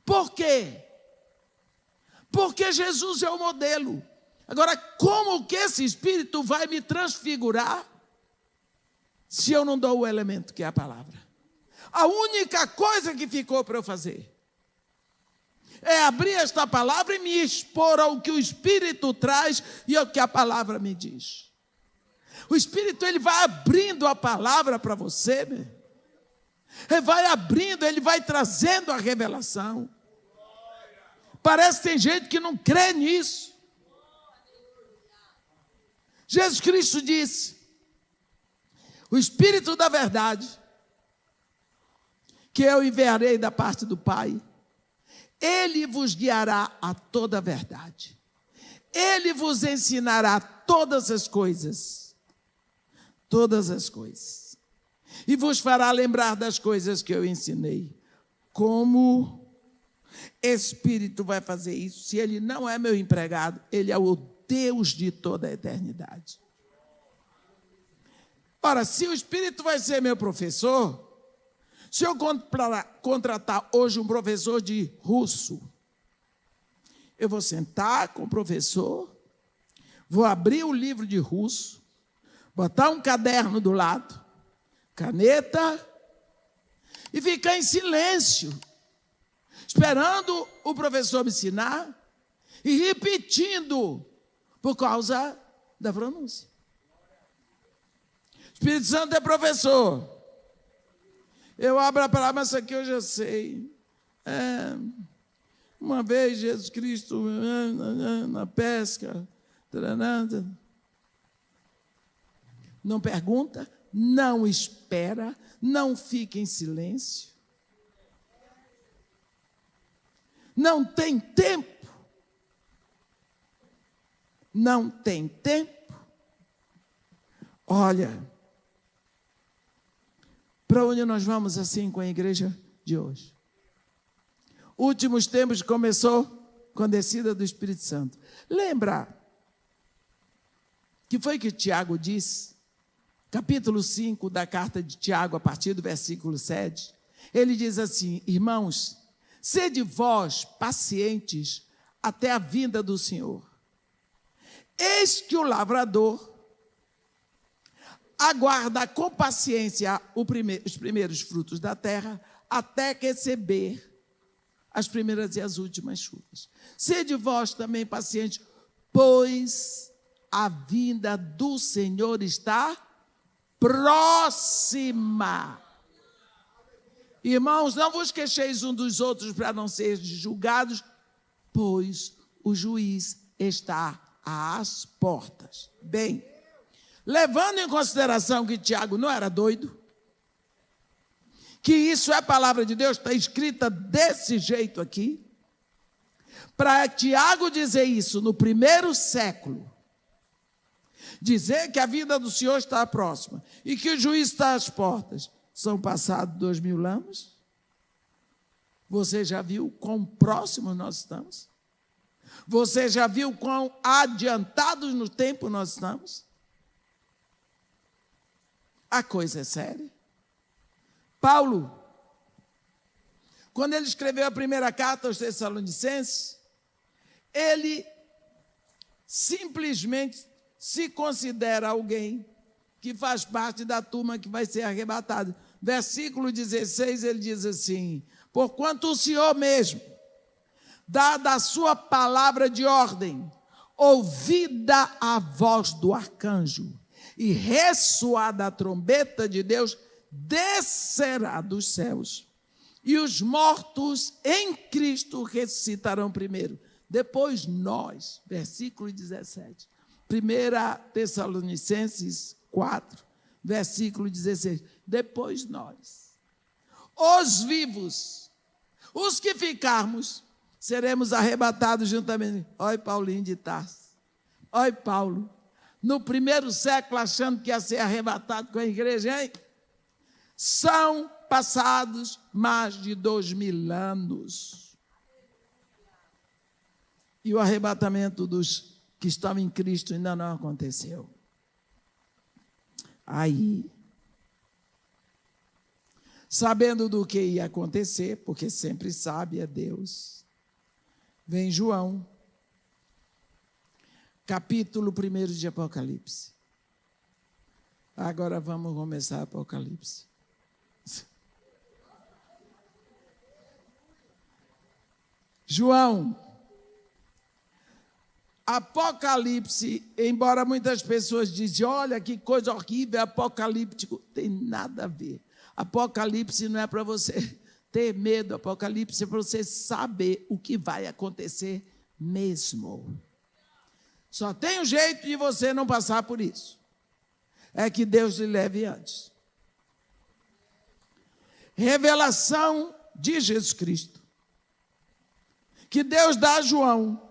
Por quê? Porque Jesus é o modelo. Agora, como que esse Espírito vai me transfigurar se eu não dou o elemento que é a palavra? A única coisa que ficou para eu fazer é abrir esta palavra e me expor ao que o Espírito traz e ao que a palavra me diz. O Espírito, ele vai abrindo a palavra para você, ele vai abrindo, ele vai trazendo a revelação. Parece que tem gente que não crê nisso. Jesus Cristo disse: o Espírito da verdade, que eu enviarei da parte do Pai, ele vos guiará a toda a verdade. Ele vos ensinará todas as coisas. Todas as coisas. E vos fará lembrar das coisas que eu ensinei. Como Espírito vai fazer isso? Se ele não é meu empregado, ele é o Deus de toda a eternidade. Ora, se o Espírito vai ser meu professor, se eu contratar hoje um professor de russo, eu vou sentar com o professor Vou abrir o livro de russo, botar um caderno do lado, caneta, e ficar em silêncio, esperando o professor me ensinar e repetindo por causa da pronúncia. Espírito Santo é professor. Eu abro a palavra, mas isso aqui eu já sei. Uma vez Jesus Cristo na pesca. Não pergunta, não espera, não fica em silêncio. Não tem tempo. Não tem tempo. Olha, para onde nós vamos assim com a igreja de hoje? Últimos tempos começou com a descida do Espírito Santo. Lembra que foi que Tiago disse? Capítulo 5 da carta de Tiago, a partir do versículo 7. Ele diz assim: irmãos, sede vós pacientes até a vinda do Senhor. Eis que o lavrador aguarda com paciência os primeiros frutos da terra, até receber as primeiras e as últimas chuvas. Sede vós também pacientes, pois a vinda do Senhor está próxima. Irmãos, não vos queixeis uns dos outros para não seres julgados, pois o juiz está às portas. Bem, levando em consideração que Tiago não era doido, que isso é palavra de Deus, está escrita desse jeito aqui, para Tiago dizer isso no primeiro século, dizer que a vinda do Senhor está próxima e que o juiz está às portas, são passados 2000 anos. Você já viu quão próximos nós estamos? Você já viu quão adiantados no tempo nós estamos? A coisa é séria. Paulo, quando ele escreveu a primeira carta aos Tessalonicenses, ele simplesmente se considera alguém que faz parte da turma que vai ser arrebatada. Versículo 16, ele diz assim: porquanto o Senhor mesmo, dada a sua palavra de ordem, ouvida a voz do arcanjo e ressoada a trombeta de Deus, descerá dos céus, e os mortos em Cristo ressuscitarão primeiro. Depois nós, versículo 17, 1 Tessalonicenses 4, versículo 16, depois nós, os vivos, os que ficarmos, seremos arrebatados juntamente. Olha Paulinho de Tarso, olha Paulo, no primeiro século achando que ia ser arrebatado com a igreja, hein? São passados mais de 2000 anos. E o arrebatamento dos que estão em Cristo ainda não aconteceu. Aí, sabendo do que ia acontecer, porque sempre sabe, é Deus, vem João, capítulo 1 de Apocalipse. Agora vamos começar Apocalipse. João, Apocalipse, embora muitas pessoas dizem, olha que coisa horrível, apocalíptico, tem nada a ver. Apocalipse não é para você ter medo, Apocalipse é para você saber o que vai acontecer mesmo. Só tem um jeito de você não passar por isso, é que Deus lhe leve antes. Revelação de Jesus Cristo, que Deus dá a João,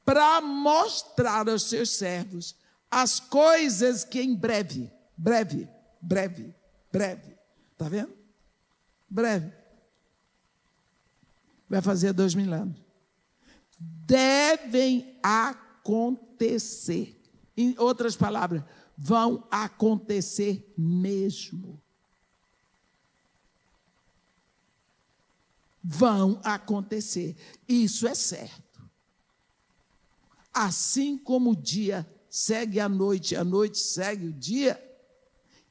para mostrar aos seus servos as coisas que em breve, está vendo? Breve, vai fazer 2000 anos, devem acontecer. Em outras palavras, vão acontecer mesmo. Vão acontecer. Isso é certo. assim como o dia segue a noite segue o dia,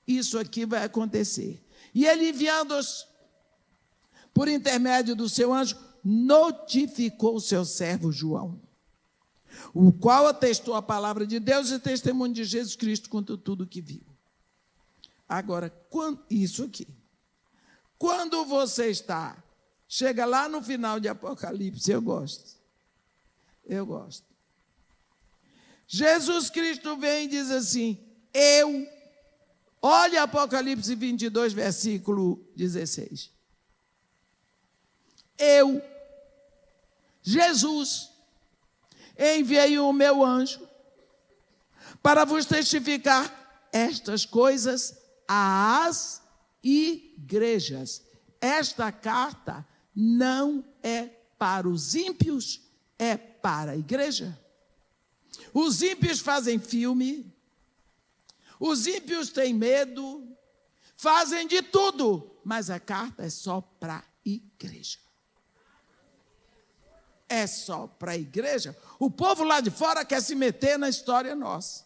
isso aqui vai acontecer. E ele, enviando-os por intermédio do seu anjo, notificou o seu servo João, o qual atestou a palavra de Deus e testemunho de Jesus Cristo quanto tudo que viu. Agora, isso aqui. Quando você chega lá no final de Apocalipse, eu gosto. Jesus Cristo vem e diz assim, olha Apocalipse 22, versículo 16. Jesus, enviei o meu anjo para vos testificar estas coisas às igrejas. Esta carta não é para os ímpios, é para a igreja. Os ímpios fazem filme, os ímpios têm medo, fazem de tudo, mas a carta é só para a igreja. É só para a igreja. O povo lá de fora quer se meter na história nossa.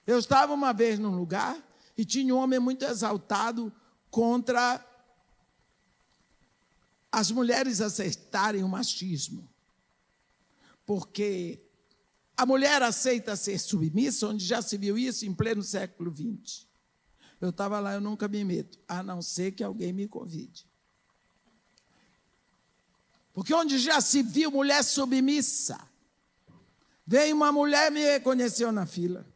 Eu estava uma vez num lugar e tinha um homem muito exaltado contra as mulheres aceitarem o machismo. Porque a mulher aceita ser submissa, onde já se viu isso em pleno século XX. Eu estava lá, eu nunca me meto, a não ser que alguém me convide. Porque onde já se viu mulher submissa, veio uma mulher e me reconheceu na fila.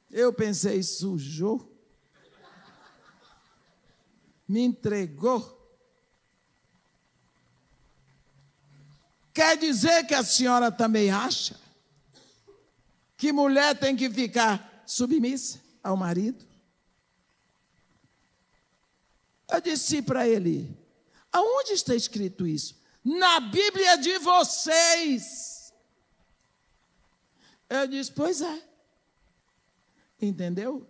Eu pensei, sujou, me entregou. Quer dizer que a senhora também acha que mulher tem que ficar submissa ao marido? Eu disse para ele, aonde está escrito isso? Na Bíblia de vocês. Eu disse, pois é. Entendeu?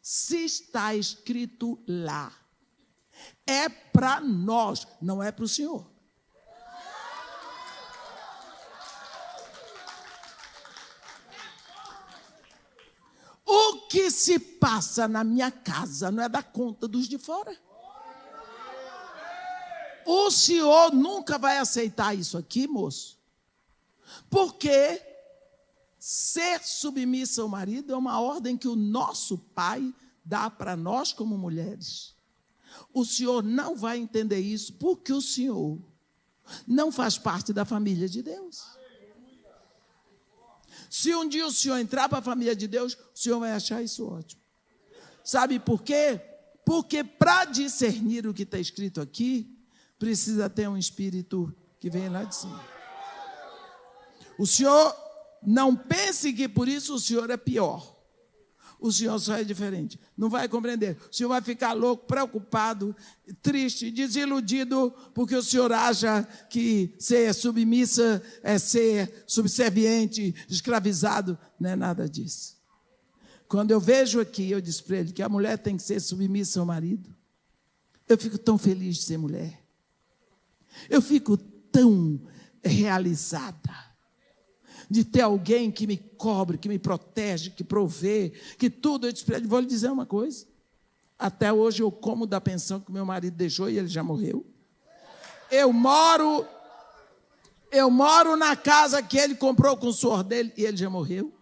Se está escrito lá, é para nós, não é para o senhor. O que se passa na minha casa não é da conta dos de fora. O senhor nunca vai aceitar isso aqui, moço, porque ser submissa ao marido é uma ordem que o nosso pai dá para nós como mulheres. O senhor não vai entender isso porque o senhor não faz parte da família de Deus. Se um dia o senhor entrar para a família de Deus, o senhor vai achar isso ótimo. Sabe por quê? Porque para discernir o que está escrito aqui, precisa ter um espírito que vem lá de cima. O senhor não pense que por isso o senhor é pior. O senhor só é diferente. Não vai compreender. O senhor vai ficar louco, preocupado, triste, desiludido, porque o senhor acha que ser submissa é ser subserviente, escravizado. Não é nada disso. Quando eu vejo aqui, eu disse para ele que a mulher tem que ser submissa ao marido. Eu fico tão feliz de ser mulher. Eu fico tão realizada de ter alguém que me cobre, que me protege, que provê, que tudo. Eu disse para ele, vou lhe dizer uma coisa. Até hoje eu como da pensão que meu marido deixou e ele já morreu. Eu moro na casa que ele comprou com o suor dele e ele já morreu.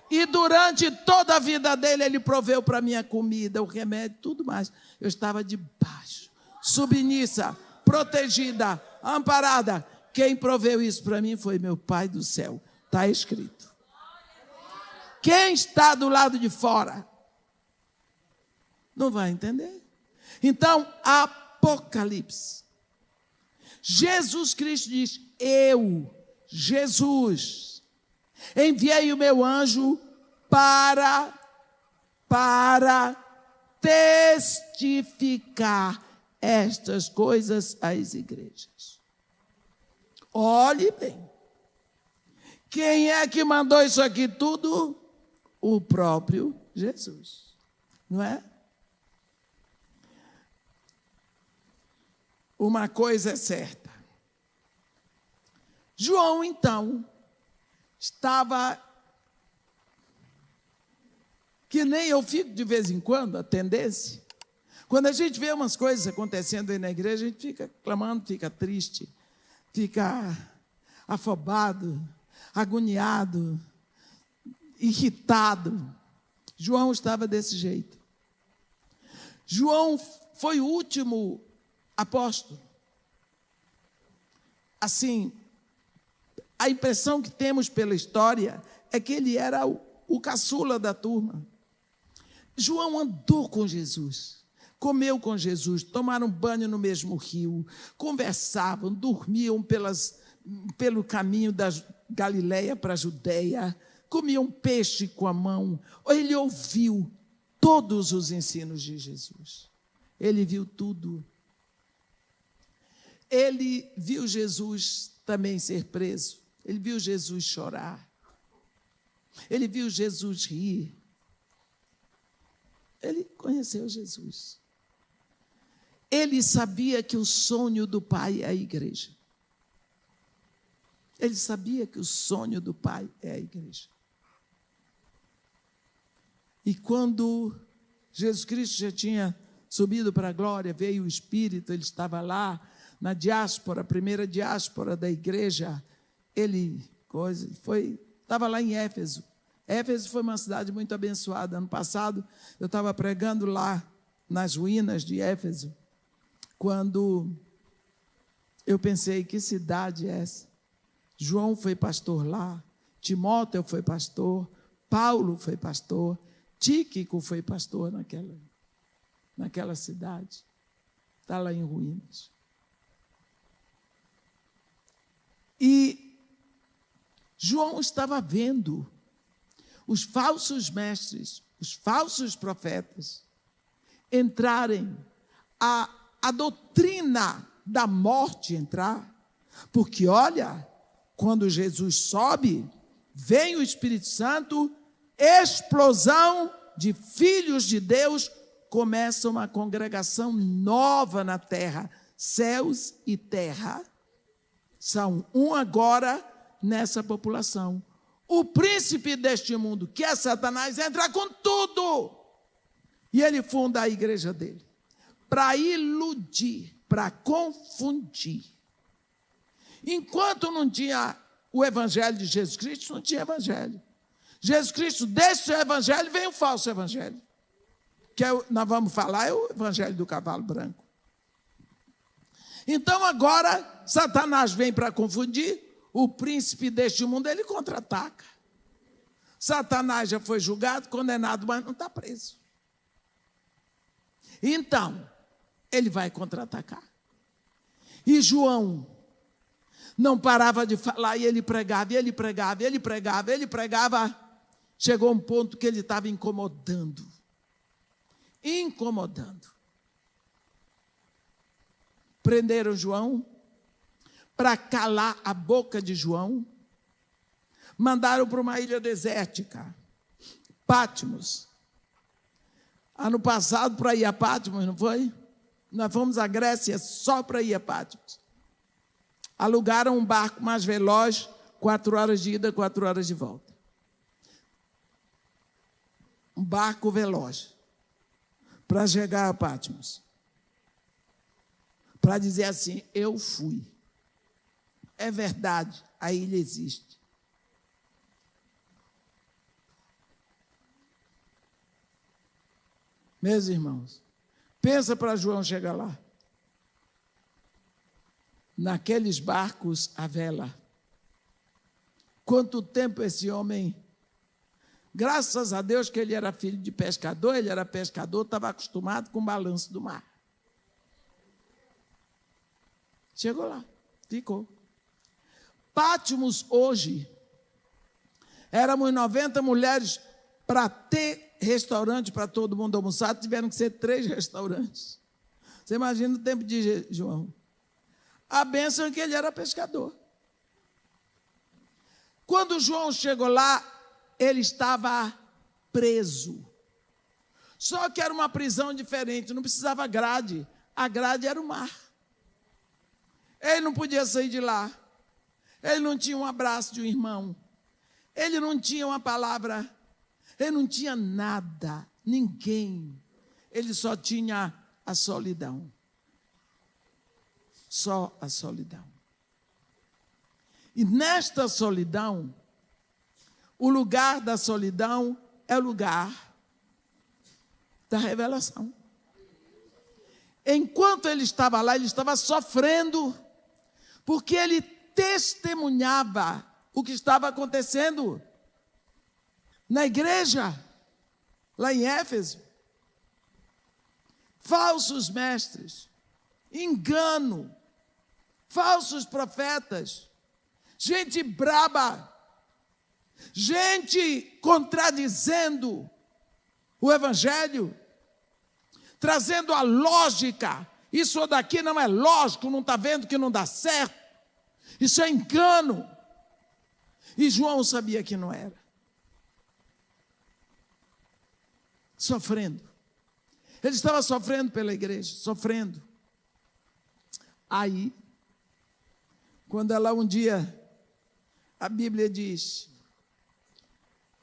E durante toda a vida dele, ele proveu para mim a comida, o remédio, tudo mais. Eu estava debaixo, submissa, protegida, amparada. Quem proveu isso para mim foi meu Pai do céu. Está escrito. Quem está do lado de fora não vai entender. Então, Apocalipse. Jesus Cristo diz, Jesus, enviei o meu anjo para testificar estas coisas às igrejas. Olhe bem. Quem é que mandou isso aqui tudo? O próprio Jesus. Não é? Uma coisa é certa. João, então, estava, que nem eu fico de vez em quando, a tendência. Quando a gente vê umas coisas acontecendo aí na igreja, a gente fica clamando, fica triste, fica afobado, agoniado, irritado. João estava desse jeito. João foi o último apóstolo. Assim, a impressão que temos pela história é que ele era o caçula da turma. João andou com Jesus, comeu com Jesus, tomaram banho no mesmo rio, conversavam, dormiam pelo caminho da Galileia para a Judeia, comiam peixe com a mão. Ele ouviu todos os ensinos de Jesus. Ele viu tudo. Ele viu Jesus também ser preso. Ele viu Jesus chorar. Ele viu Jesus rir. Ele conheceu Jesus. Ele sabia que o sonho do Pai é a igreja. Ele sabia que o sonho do Pai é a igreja. E quando Jesus Cristo já tinha subido para a glória, veio o Espírito, ele estava lá na diáspora, a primeira diáspora da igreja, estava lá em Éfeso. Éfeso foi uma cidade muito abençoada. Ano passado, eu estava pregando lá nas ruínas de Éfeso, quando eu pensei, que cidade é essa? João foi pastor lá, Timóteo foi pastor, Paulo foi pastor, Tíquico foi pastor naquela cidade. Está lá em ruínas. E João estava vendo os falsos mestres, os falsos profetas, entrarem, a doutrina da morte entrar, porque olha, quando Jesus sobe, vem o Espírito Santo, explosão de filhos de Deus, começa uma congregação nova na terra, céus e terra, são um agora nessa população. O príncipe deste mundo, que é Satanás, entra com tudo. E ele funda a igreja dele, para iludir, para confundir. Enquanto não tinha o evangelho de Jesus Cristo, não tinha evangelho. Jesus Cristo, desse evangelho, vem o falso evangelho. Que nós vamos falar, é o evangelho do cavalo branco. Então agora, Satanás vem para confundir, o príncipe deste mundo, ele contra-ataca. Satanás já foi julgado, condenado, mas não está preso. Então, ele vai contra-atacar. E João não parava de falar, e ele pregava, e ele pregava, e ele pregava, e ele pregava. Chegou um ponto que ele estava incomodando. Prenderam João para calar a boca de João. Mandaram para uma ilha desértica, Patmos. Ano passado, para ir a Patmos, não foi? Nós fomos à Grécia só para ir a Patmos. Alugaram um barco mais veloz, 4 horas de ida, 4 horas de volta. Um barco veloz, para chegar a Patmos. Para dizer assim, eu fui. É verdade, a ilha existe. Meus irmãos, pensa para João chegar lá. Naqueles barcos à vela. Quanto tempo esse homem, graças a Deus que ele era filho de pescador, ele era pescador, estava acostumado com o balanço do mar. Chegou lá, ficou. Patmos hoje, éramos 90 mulheres, para ter restaurante para todo mundo almoçar, tiveram que ser 3 restaurantes. Você imagina o tempo de João. A bênção é que ele era pescador. Quando João chegou lá, ele estava preso. Só que era uma prisão diferente, não precisava grade. A grade era o mar. Ele não podia sair de lá. ele não tinha um abraço de um irmão, ele não tinha uma palavra, ele não tinha nada, ninguém. Ele só tinha a solidão. Só a solidão. E nesta solidão, o lugar da solidão é o lugar da revelação. Enquanto ele estava lá, ele estava sofrendo, porque ele testemunhava o que estava acontecendo na igreja, lá em Éfeso. Falsos mestres, engano, falsos profetas, gente braba, gente contradizendo o evangelho, trazendo a lógica. Isso daqui não é lógico, não está vendo que não dá certo. Isso é engano. E João sabia que não era. Sofrendo. Ele estava sofrendo pela igreja, sofrendo. Aí, quando ela um dia, a Bíblia diz: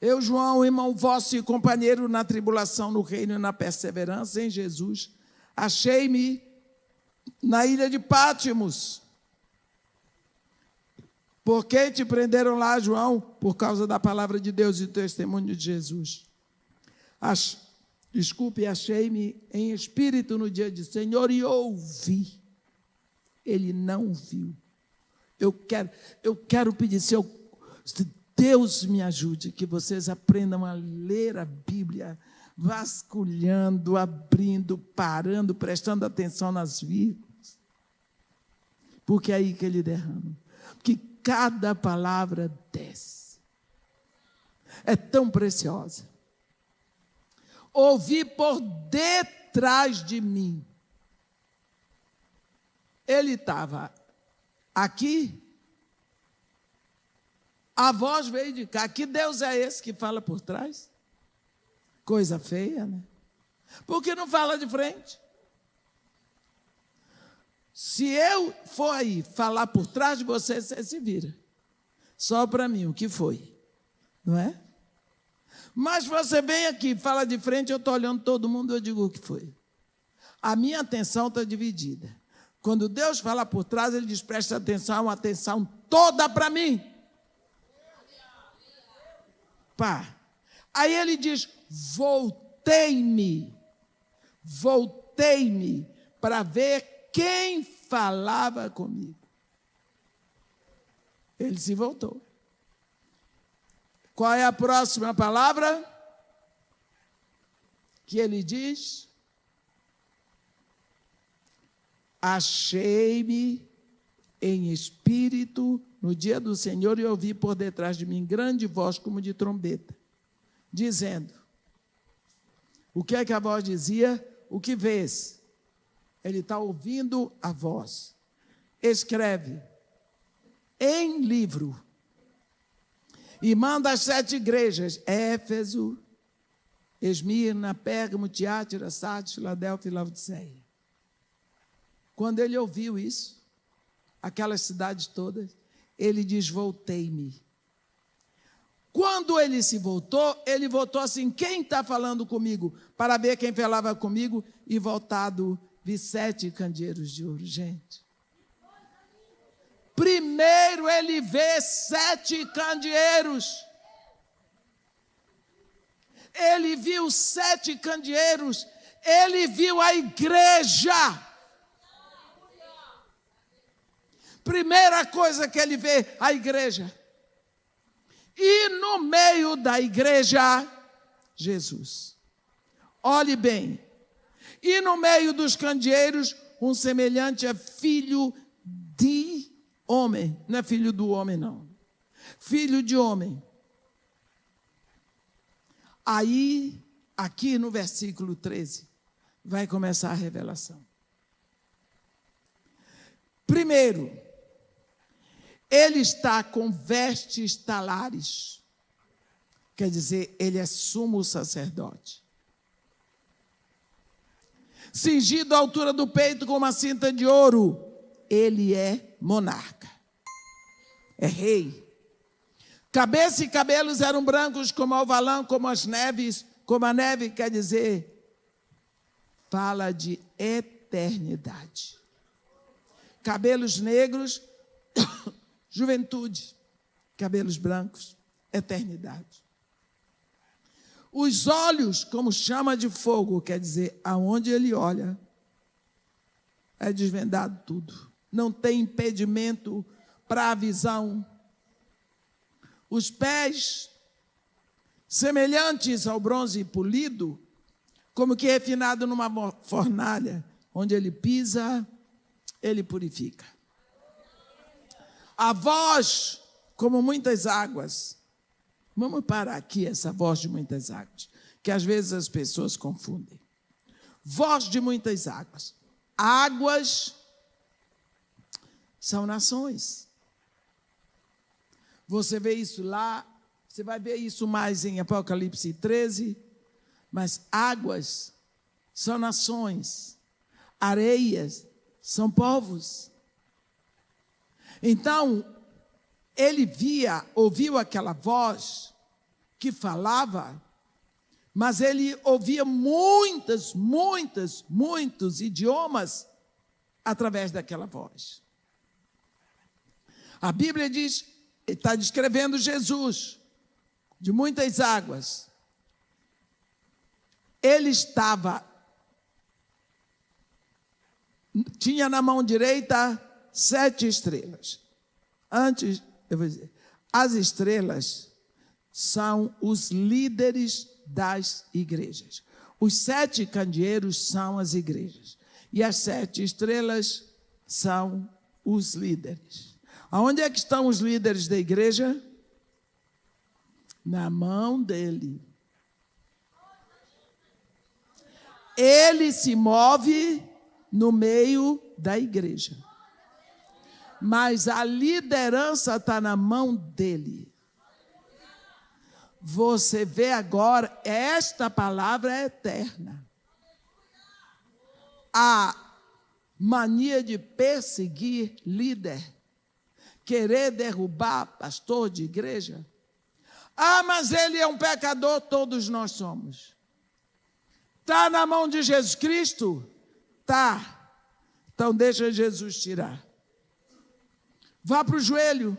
eu, João, irmão vosso e companheiro na tribulação, no reino e na perseverança em Jesus, achei-me na ilha de Pátimos. Por que te prenderam lá, João? Por causa da palavra de Deus e do testemunho de Jesus. Achei-me em espírito no dia de Senhor e ouvi. Ele não viu. Eu quero pedir, se Deus me ajude, que vocês aprendam a ler a Bíblia, vasculhando, abrindo, parando, prestando atenção nas vírgulas. Porque é aí que ele derrama. Porque cada palavra desce. É tão preciosa. Ouvi por detrás de mim. Ele estava aqui, a voz veio de cá. Que Deus é esse que fala por trás? Coisa feia, né? Por que não fala de frente? Se eu for aí falar por trás de você, você se vira. Só para mim, o que foi? Não é? Mas você vem aqui, fala de frente, eu estou olhando todo mundo, eu digo o que foi. A minha atenção está dividida. Quando Deus fala por trás, ele diz: presta atenção, uma atenção toda para mim. Pá. Aí ele diz: voltei-me para ver quem falava comigo. Ele se voltou. Qual é a próxima palavra que ele diz? Achei-me em espírito no dia do Senhor e ouvi por detrás de mim grande voz como de trombeta, dizendo: o que é que a voz dizia? O que vês? Ele está ouvindo a voz. Escreve em livro e manda às 7 igrejas: Éfeso, Esmirna, Pérgamo, Tiátira, Sardes, Filadélfia e Laodiceia. Quando ele ouviu isso, aquelas cidades todas, ele diz: voltei-me. Quando ele se voltou, ele voltou assim: quem está falando comigo? Para ver quem falava comigo, e voltado, vi 7 candeeiros de ouro. Gente, primeiro ele vê 7 candeeiros. Ele viu 7 candeeiros. Ele viu a igreja. Primeira coisa que ele vê, a igreja. E no meio da igreja, Jesus. Olhe bem. E no meio dos candeeiros, um semelhante a filho de homem. Não é filho do homem, não. Filho de homem. Aí, aqui no versículo 13, vai começar a revelação. Primeiro, ele está com vestes talares. Quer dizer, ele é sumo sacerdote. Cingido à altura do peito com uma cinta de ouro, ele é monarca. é rei. Cabeça e cabelos eram brancos como alvalão, como as neves, como a neve, quer dizer, fala de eternidade. Cabelos negros, juventude. Cabelos brancos, eternidade. Os olhos, como chama de fogo, quer dizer, aonde ele olha, é desvendado tudo. Não tem impedimento para a visão. Os pés, semelhantes ao bronze polido, como que refinado numa fornalha, onde ele pisa, ele purifica. A voz, como muitas águas. Vamos parar aqui essa voz de muitas águas, que às vezes as pessoas confundem. Voz de muitas águas. Águas são nações. Você vê isso lá, você vai ver isso mais em Apocalipse 13, mas águas são nações, areias são povos. Então, ele ouviu aquela voz que falava, mas ele ouvia muitos idiomas através daquela voz. A Bíblia diz, está descrevendo Jesus, de muitas águas. Ele tinha na mão direita 7 estrelas. Antes, eu vou dizer, as estrelas são os líderes das igrejas. Os 7 candeeiros são as igrejas. E as 7 estrelas são os líderes. Aonde é que estão os líderes da igreja? Na mão dele. Ele se move no meio da igreja. Mas a liderança está na mão dele. Você vê agora, esta palavra é eterna. A mania de perseguir líder, querer derrubar pastor de igreja. Ah, mas ele é um pecador, todos nós somos. Está na mão de Jesus Cristo? Tá. Então deixa Jesus tirar. Vá para o joelho,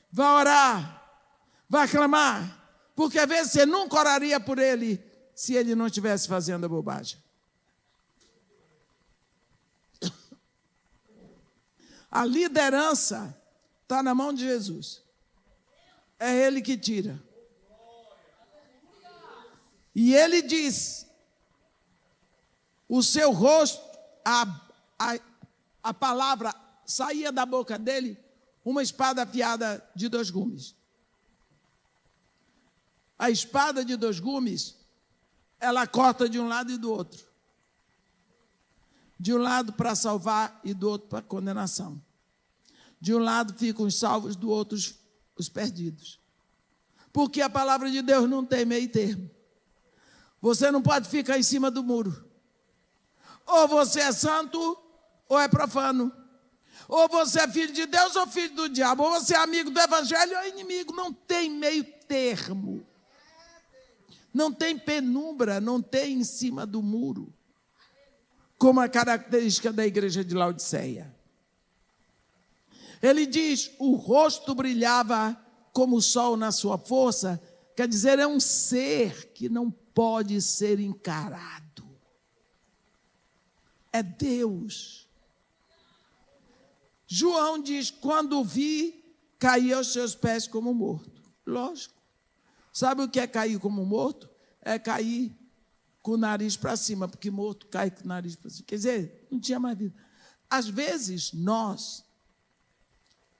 vá orar, vá clamar, porque às vezes você nunca oraria por ele se ele não estivesse fazendo a bobagem. A liderança está na mão de Jesus. É ele que tira. E ele diz, o seu rosto, a palavra saía da boca dele, uma espada afiada de 2 gumes. A espada de 2 gumes, ela corta de um lado e do outro. De um lado para salvar e do outro para condenação. De um lado ficam os salvos, do outro os perdidos. Porque a palavra de Deus não tem meio termo. Você não pode ficar em cima do muro. Ou você é santo, ou é profano. Ou você é filho de Deus ou filho do diabo. Ou você é amigo do evangelho ou é inimigo. Não tem meio termo. Não tem penumbra, não tem em cima do muro. Como a característica da igreja de Laodiceia. Ele diz, o rosto brilhava como o sol na sua força. Quer dizer, é um ser que não pode ser encarado. É Deus. João diz, quando o vi, caí aos seus pés como morto. Lógico. Sabe o que é cair como morto? É cair com o nariz para cima, porque morto cai com o nariz para cima. Quer dizer, não tinha mais vida. Às vezes, nós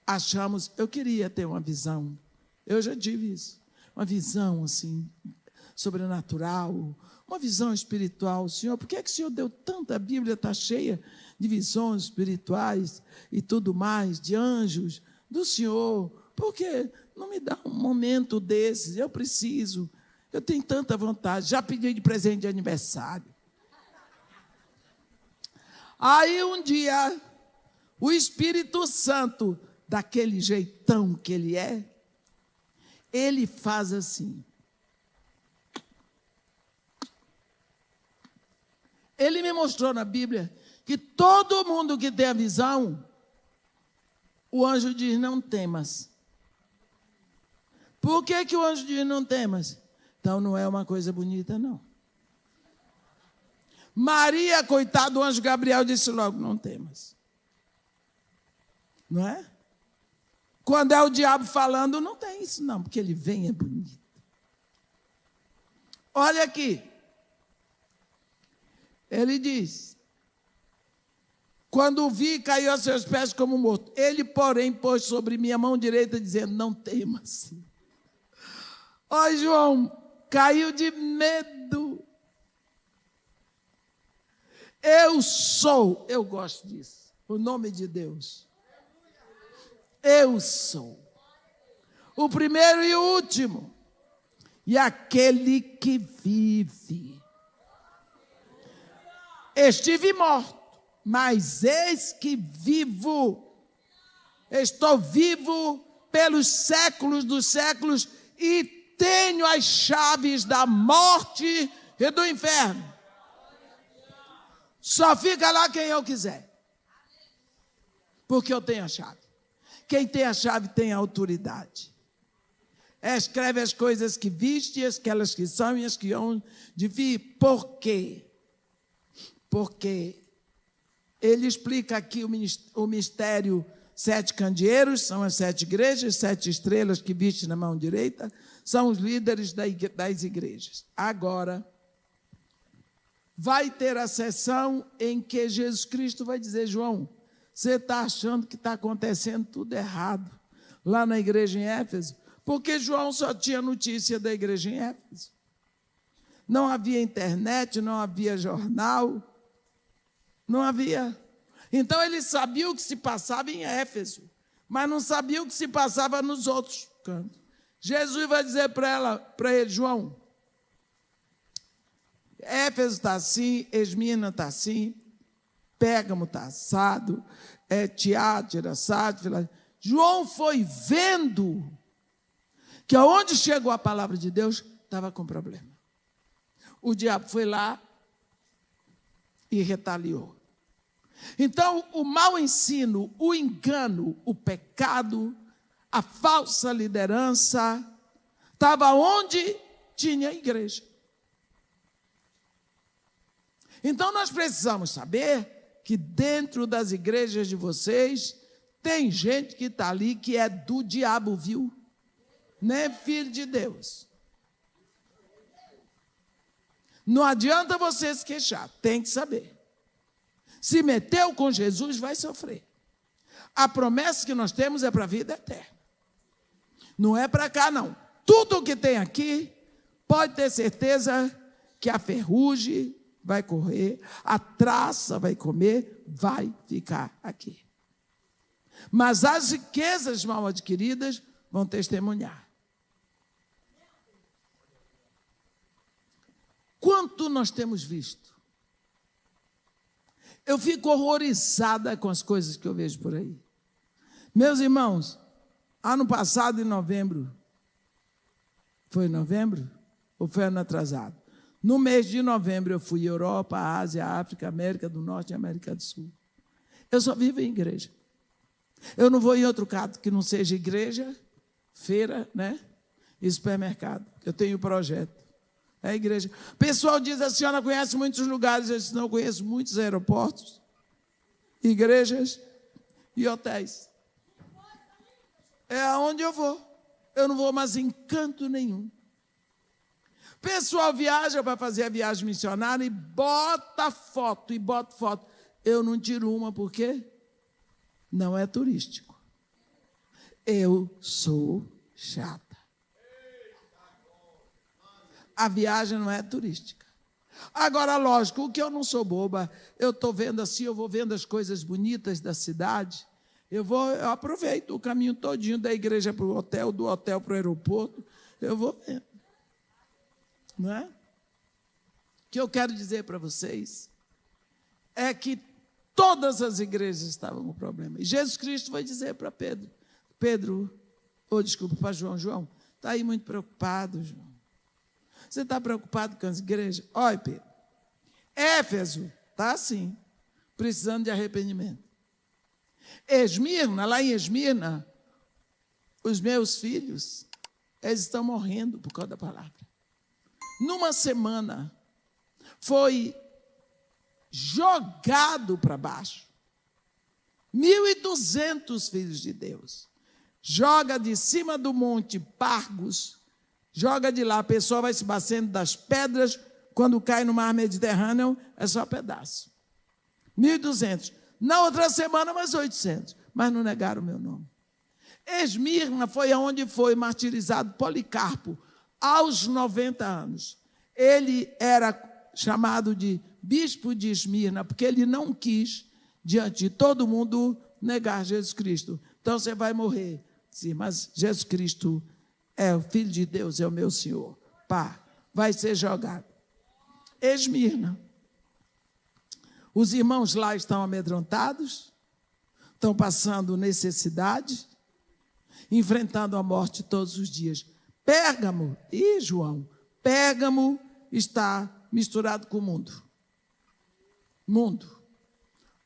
achamos, eu queria ter uma visão, eu já tive isso, uma visão assim, sobrenatural, uma visão espiritual. Senhor, por que o Senhor deu tanta? A Bíblia está cheia de visões espirituais e tudo mais, de anjos do Senhor. Por que não me dá um momento desses? Eu preciso, eu tenho tanta vontade, já pedi de presente de aniversário. Aí um dia, o Espírito Santo daquele jeitão que ele é, ele faz assim. Ele me mostrou na Bíblia que todo mundo que tem a visão, o anjo diz, não temas. Por que o anjo diz, não temas? Então, não é uma coisa bonita, não. Maria, coitado do anjo Gabriel, disse logo, não temas. Não é? Quando é o diabo falando, não tem isso não, porque ele vem, é bonito. Olha aqui. Ele diz, quando o vi, caiu aos seus pés como morto. Ele, porém, pôs sobre minha mão direita, dizendo, não temas. Ó, João, caiu de medo. Eu sou, eu gosto disso, o nome de Deus. Eu sou o primeiro e o último, e aquele que vive. Estive morto, mas eis que vivo. Estou vivo pelos séculos dos séculos e tenho as chaves da morte e do inferno. Só fica lá quem eu quiser, porque eu tenho a chave. Quem tem a chave tem a autoridade. Escreve as coisas que viste, aquelas que são e as que hão de vir. Por quê? Porque ele explica aqui o mistério 7 candeeiros, são as 7 igrejas, 7 estrelas que viste na mão direita, são os líderes das igrejas. Agora, vai ter a sessão em que Jesus Cristo vai dizer, João, você está achando que está acontecendo tudo errado lá na igreja em Éfeso? Porque João só tinha notícia da igreja em Éfeso. Não havia internet, não havia jornal, não havia. Então ele sabia o que se passava em Éfeso, mas não sabia o que se passava nos outros cantos. Jesus vai dizer para ele, João, Éfeso está assim, Esmirna está assim, Pérgamo está assado, Tiátira, assado. João foi vendo que aonde chegou a palavra de Deus, estava com problema. O diabo foi lá e retaliou. Então, o mau ensino, o engano, o pecado, a falsa liderança, estava onde tinha a igreja. Então, nós precisamos saber que dentro das igrejas de vocês, tem gente que está ali que é do diabo, viu? Não é filho de Deus. Não adianta você se queixar, tem que saber. Se meteu com Jesus, vai sofrer. A promessa que nós temos é para a vida eterna. Não é para cá, não. Tudo o que tem aqui, pode ter certeza que a ferrugem vai correr, a traça vai comer, vai ficar aqui. Mas as riquezas mal adquiridas vão testemunhar. Quanto nós temos visto? Eu fico horrorizada com as coisas que eu vejo por aí. Meus irmãos, ano passado, em novembro, foi em novembro? Ou foi ano atrasado? No mês de novembro, eu fui Europa, Ásia, África, América do Norte e América do Sul. Eu só vivo em igreja. Eu não vou em outro canto que não seja igreja, feira, né? E supermercado. Eu tenho projeto. É a igreja. O pessoal diz, a senhora conhece muitos lugares. Eu disse, não, eu conheço muitos aeroportos, igrejas e hotéis. É aonde eu vou. Eu não vou mais em canto nenhum. O pessoal viaja para fazer a viagem missionária e bota foto, Eu não tiro uma porque não é turístico. Eu sou chata. A viagem não é turística. Agora, lógico, o que eu não sou boba, eu estou vendo assim, eu vou vendo as coisas bonitas da cidade, eu aproveito o caminho todinho da igreja para o hotel, do hotel para o aeroporto, eu vou vendo. Não é? O que eu quero dizer para vocês é que todas as igrejas estavam com problema. E Jesus Cristo vai dizer para Pedro, Pedro, para João. João, está aí muito preocupado, João. Você está preocupado com as igrejas? Olha, Pedro, Éfeso está assim, precisando de arrependimento. Esmirna, lá em Esmirna, os meus filhos, eles estão morrendo por causa da palavra. Numa semana, foi jogado para baixo. 1.200 filhos de Deus. Joga de cima do monte Pargos, joga de lá, a pessoa vai se batendo das pedras, quando cai no mar Mediterrâneo, é só pedaço. 1.200. Na outra semana, mais 800. Mas não negaram o meu nome. Esmirna foi onde foi martirizado Policarpo, aos 90 anos. Ele era chamado de bispo de Esmirna, porque ele não quis, diante de todo mundo, negar Jesus Cristo. Então você vai morrer. Sim, mas Jesus Cristo é o Filho de Deus, é o meu Senhor. Pá, vai ser jogado. Esmirna. Os irmãos lá estão amedrontados, estão passando necessidade, enfrentando a morte todos os dias. Pérgamo, João, Pérgamo está misturado com o mundo. Mundo.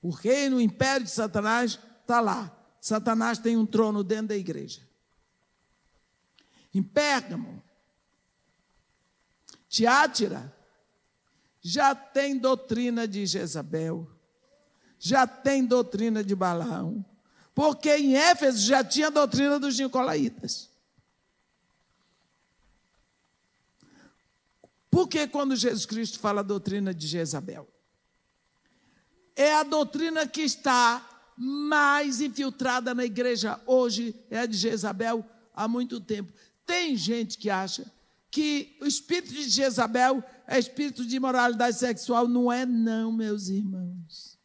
O reino, o império de Satanás está lá. Satanás tem um trono dentro da igreja. Em Pérgamo, Tiátira, já tem doutrina de Jezabel, já tem doutrina de Balaão, porque em Éfeso já tinha a doutrina dos nicolaítas. Por que quando Jesus Cristo fala a doutrina de Jezabel? É a doutrina que está mais infiltrada na igreja hoje, é a de Jezabel há muito tempo. Tem gente que acha que o espírito de Jezabel é espírito de imoralidade sexual. Não é não, meus irmãos.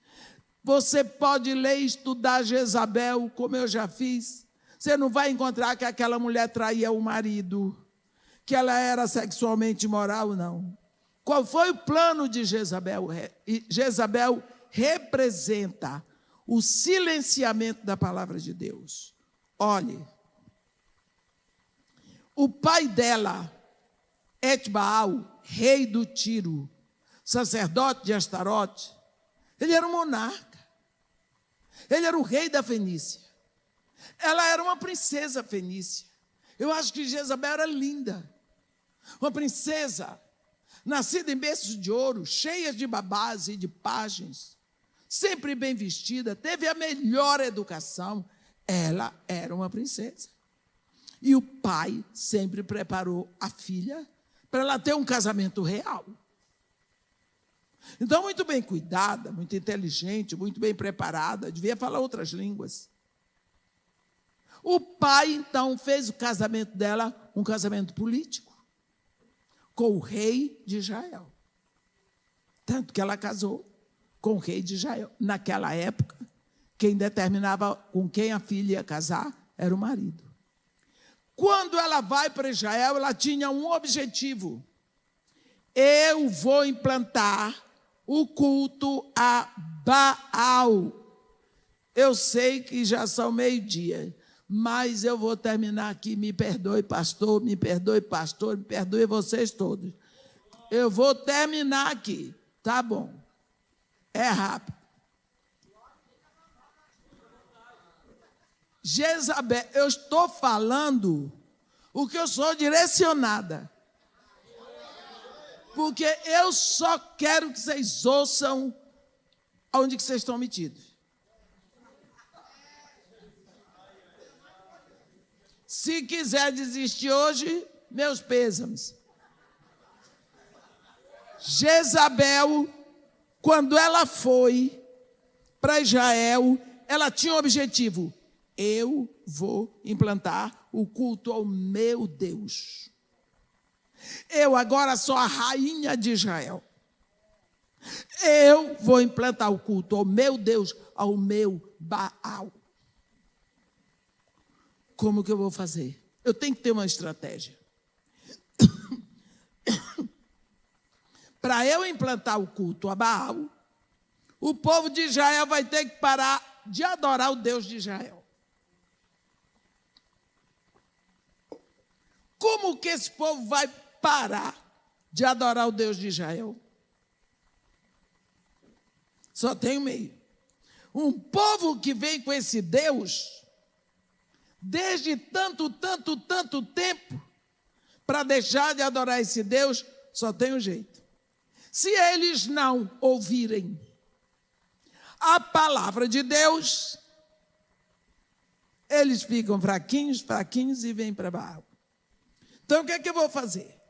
Você pode ler e estudar Jezabel, como eu já fiz. Você não vai encontrar que aquela mulher traía o marido, que ela era sexualmente imoral, não. Qual foi o plano de Jezabel? Jezabel representa o silenciamento da palavra de Deus. Olhe, o pai dela, Etbaal, rei do Tiro, sacerdote de Astarote, ele era um monarca. Ele era o rei da Fenícia. Ela era uma princesa fenícia. Eu acho que Jezabel era linda. Uma princesa, nascida em berços de ouro, cheia de babás e de pajens, sempre bem vestida, teve a melhor educação. Ela era uma princesa. E o pai sempre preparou a filha para ela ter um casamento real. Então, muito bem cuidada, muito inteligente, muito bem preparada, devia falar outras línguas. O pai, então, fez o casamento dela um casamento político com o rei de Israel. Tanto que ela casou com o rei de Israel. Naquela época, quem determinava com quem a filha ia casar era o marido. Quando ela vai para Israel, ela tinha um objetivo. Eu vou implantar o culto a Baal. Eu sei que já são 12:00, mas eu vou terminar aqui. Me perdoe, pastor, me perdoe, pastor, me perdoe vocês todos. Eu vou terminar aqui, tá bom? É rápido. Jezabel, eu estou falando o que eu sou direcionada. Porque eu só quero que vocês ouçam onde que vocês estão metidos. Se quiser desistir hoje, meus pêsames. Jezabel, quando ela foi para Israel, ela tinha um objetivo. Eu vou implantar o culto ao meu Deus. Eu agora sou a rainha de Israel. Eu vou implantar o culto ao meu Deus, ao meu Baal. Como que eu vou fazer? Eu tenho que ter uma estratégia. Para eu implantar o culto a Baal, o povo de Israel vai ter que parar de adorar o Deus de Israel. como que esse povo vai parar de adorar o Deus de Israel? Só tem um meio. Um povo que vem com esse Deus, desde tanto tempo, para deixar de adorar esse Deus, só tem um jeito. Se eles não ouvirem a palavra de Deus, eles ficam fraquinhos e vêm para Baal. Então, o que é que eu vou fazer?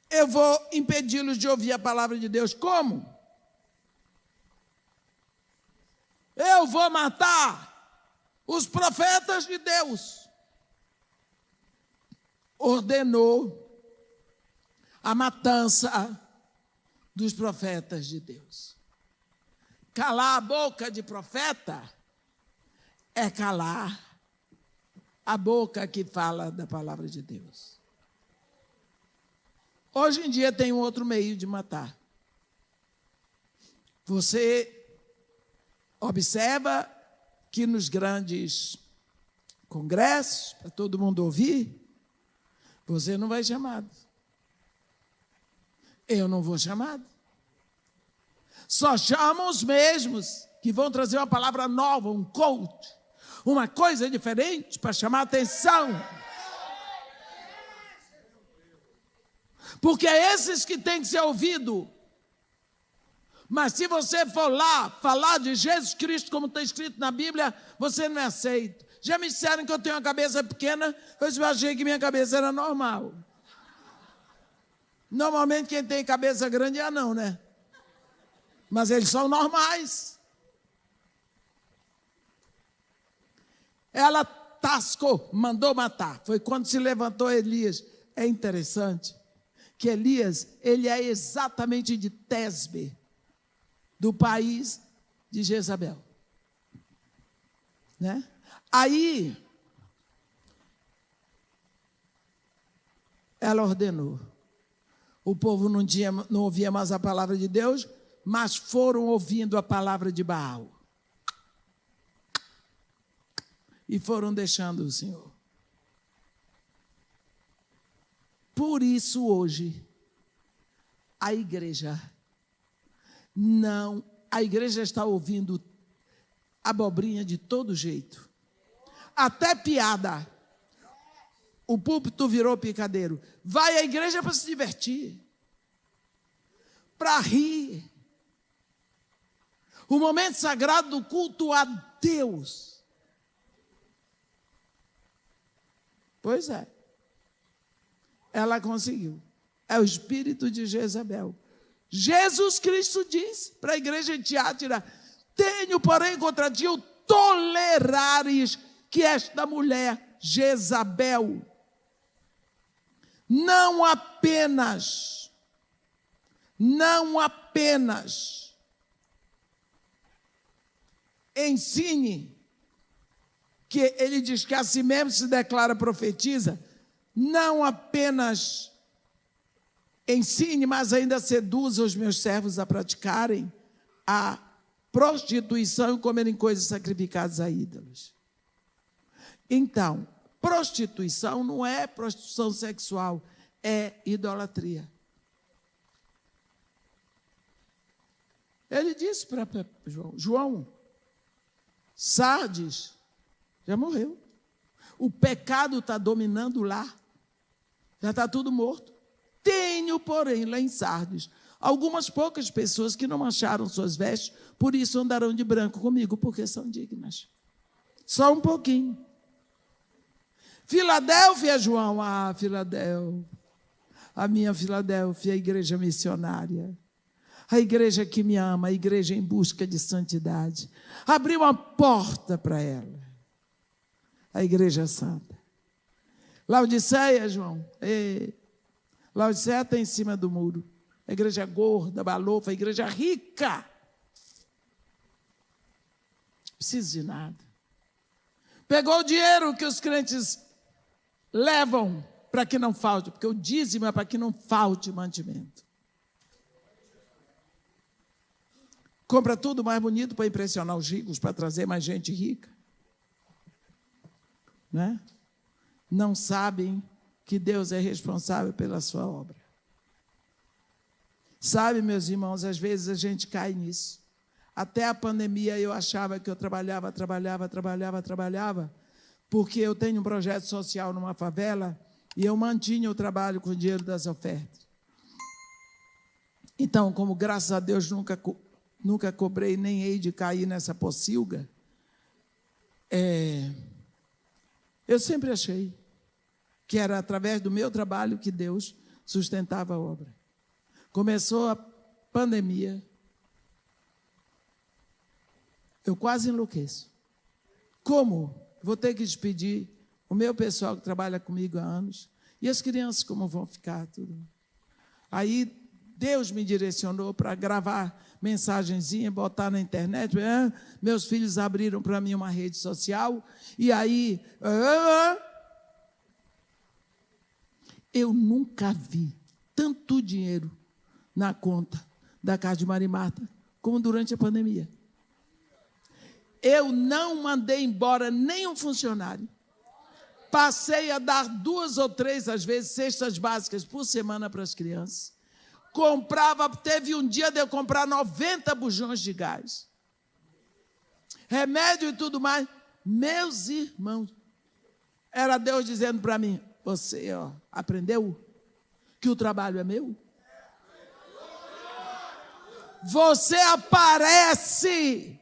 Eu vou impedi-los de ouvir a palavra de Deus. Como? Eu vou matar os profetas de Deus. Ordenou a matança dos profetas de Deus. Calar a boca de profeta é calar a boca que fala da palavra de Deus. Hoje em dia tem um outro meio de matar. Você observa que nos grandes congressos, para todo mundo ouvir, você não vai chamado. Eu não vou chamado. Só chamam os mesmos que vão trazer uma palavra nova, um coach, uma coisa diferente para chamar a atenção. Porque é esses que têm que ser ouvidos. Mas se você for lá falar de Jesus Cristo, como está escrito na Bíblia, você não é aceito. Já me disseram que eu tenho uma cabeça pequena, eu achei que minha cabeça era normal. Normalmente quem tem cabeça grande é anão, né? Mas eles são normais. Ela tascou, mandou matar. Foi quando se levantou Elias. É interessante que Elias, ele é exatamente de Tesbe, do país de Jezabel. Né? Aí, ela ordenou. O povo não ouvia mais a palavra de Deus, mas foram ouvindo a palavra de Baal. E foram deixando o Senhor. Por isso, hoje, a igreja está ouvindo abobrinha de todo jeito. Até piada. O púlpito virou picadeiro. Vai à igreja para se divertir, para rir. O momento sagrado do culto a Deus. Pois é. Ela conseguiu. É o espírito de Jezabel. Jesus Cristo diz para a igreja de Tiátira: tenho, porém, contra ti o tolerares que esta mulher, Jezabel, não apenas ensine, que ele diz que a si mesmo se declara profetiza, não apenas ensine, mas ainda seduza os meus servos a praticarem a prostituição e comerem coisas sacrificadas a ídolos. Então, prostituição não é prostituição sexual, é idolatria. Ele disse para João, Sardes já morreu. O pecado está dominando lá. Já está tudo morto. Tenho, porém, lá em Sardes, algumas poucas pessoas que não mancharam suas vestes, por isso andarão de branco comigo, porque são dignas. Só um pouquinho. Filadélfia, João. Ah, Filadélfia. A minha Filadélfia, a igreja missionária. A igreja que me ama, a igreja em busca de santidade. Abri uma porta para ela. A igreja santa. Laodiceia, João. Laodiceia está em cima do muro. A igreja gorda, balofa, a igreja rica. Não precisa de nada. Pegou o dinheiro que os crentes levam para que não falte, porque o dízimo é para que não falte mantimento. Compra tudo mais bonito para impressionar os ricos, para trazer mais gente rica. Né? Não sabem que Deus é responsável pela sua obra. Sabe, meus irmãos, às vezes a gente cai nisso. Até a pandemia eu achava que eu trabalhava, porque eu tenho um projeto social numa favela e eu mantinha o trabalho com o dinheiro das ofertas. Então, como graças a Deus nunca cobrei, nem hei de cair nessa pocilga, eu sempre achei que era através do meu trabalho que Deus sustentava a obra. Começou a pandemia, eu quase enlouqueço. Como? Vou ter que despedir o meu pessoal que trabalha comigo há anos, e as crianças como vão ficar, tudo. Aí Deus me direcionou para gravar mensagenzinha, botar na internet. Meus filhos abriram para mim uma rede social, e aí eu nunca vi tanto dinheiro na conta da casa de Maria e Marta como durante a pandemia. Eu não mandei embora nenhum funcionário. Passei a dar 2 ou 3, às vezes, cestas básicas por semana para as crianças. Teve um dia de eu comprar 90 bujões de gás. Remédio e tudo mais. Meus irmãos, era Deus dizendo para mim, você aprendeu que o trabalho é meu? Você aparece,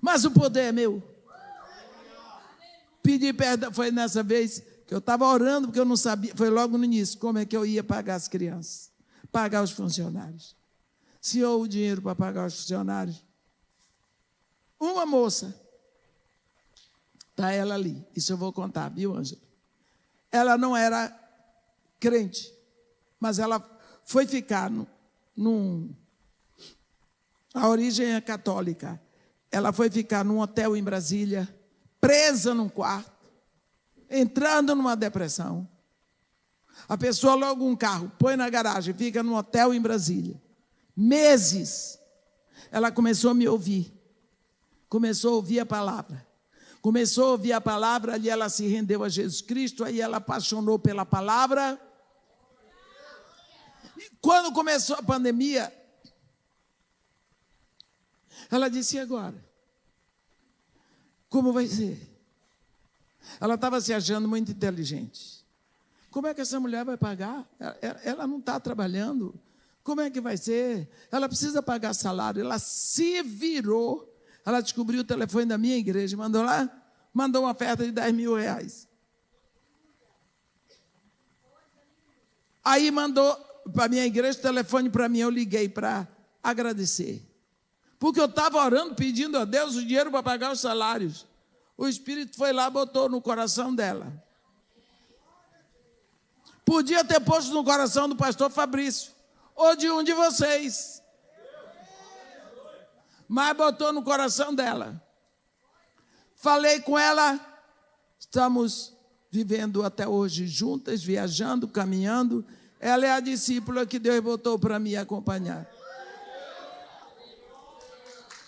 mas o poder é meu. Pedi perdão, foi nessa vez que eu estava orando, porque eu não sabia, foi logo no início, como é que eu ia pagar as crianças, pagar os funcionários. Se houve o dinheiro para pagar os funcionários, uma moça, está ela ali, isso eu vou contar, viu, Ângela? Ela não era crente, mas ela foi ficar a origem é católica. Ela foi ficar num hotel em Brasília, presa num quarto, entrando numa depressão. A pessoa aluga um carro, põe na garagem, fica num hotel em Brasília. Meses. Ela começou a me ouvir. Começou a ouvir a palavra. Começou a ouvir a palavra, ali ela se rendeu a Jesus Cristo, aí ela apaixonou pela palavra. E quando começou a pandemia, ela disse, e agora? Como vai ser? Ela estava se achando muito inteligente. Como é que essa mulher vai pagar? Ela não está trabalhando. Como é que vai ser? Ela precisa pagar salário. Ela se virou. Ela descobriu o telefone da minha igreja, mandou lá, mandou uma oferta de 10 mil reais. Aí mandou para a minha igreja o telefone para mim, eu liguei para agradecer. Porque eu estava orando, pedindo a Deus o dinheiro para pagar os salários. O Espírito foi lá e botou no coração dela. Podia ter posto no coração do pastor Fabrício, ou de um de vocês. Mas botou no coração dela. Falei com ela, estamos vivendo até hoje juntas, viajando, caminhando. Ela é a discípula que Deus botou para me acompanhar.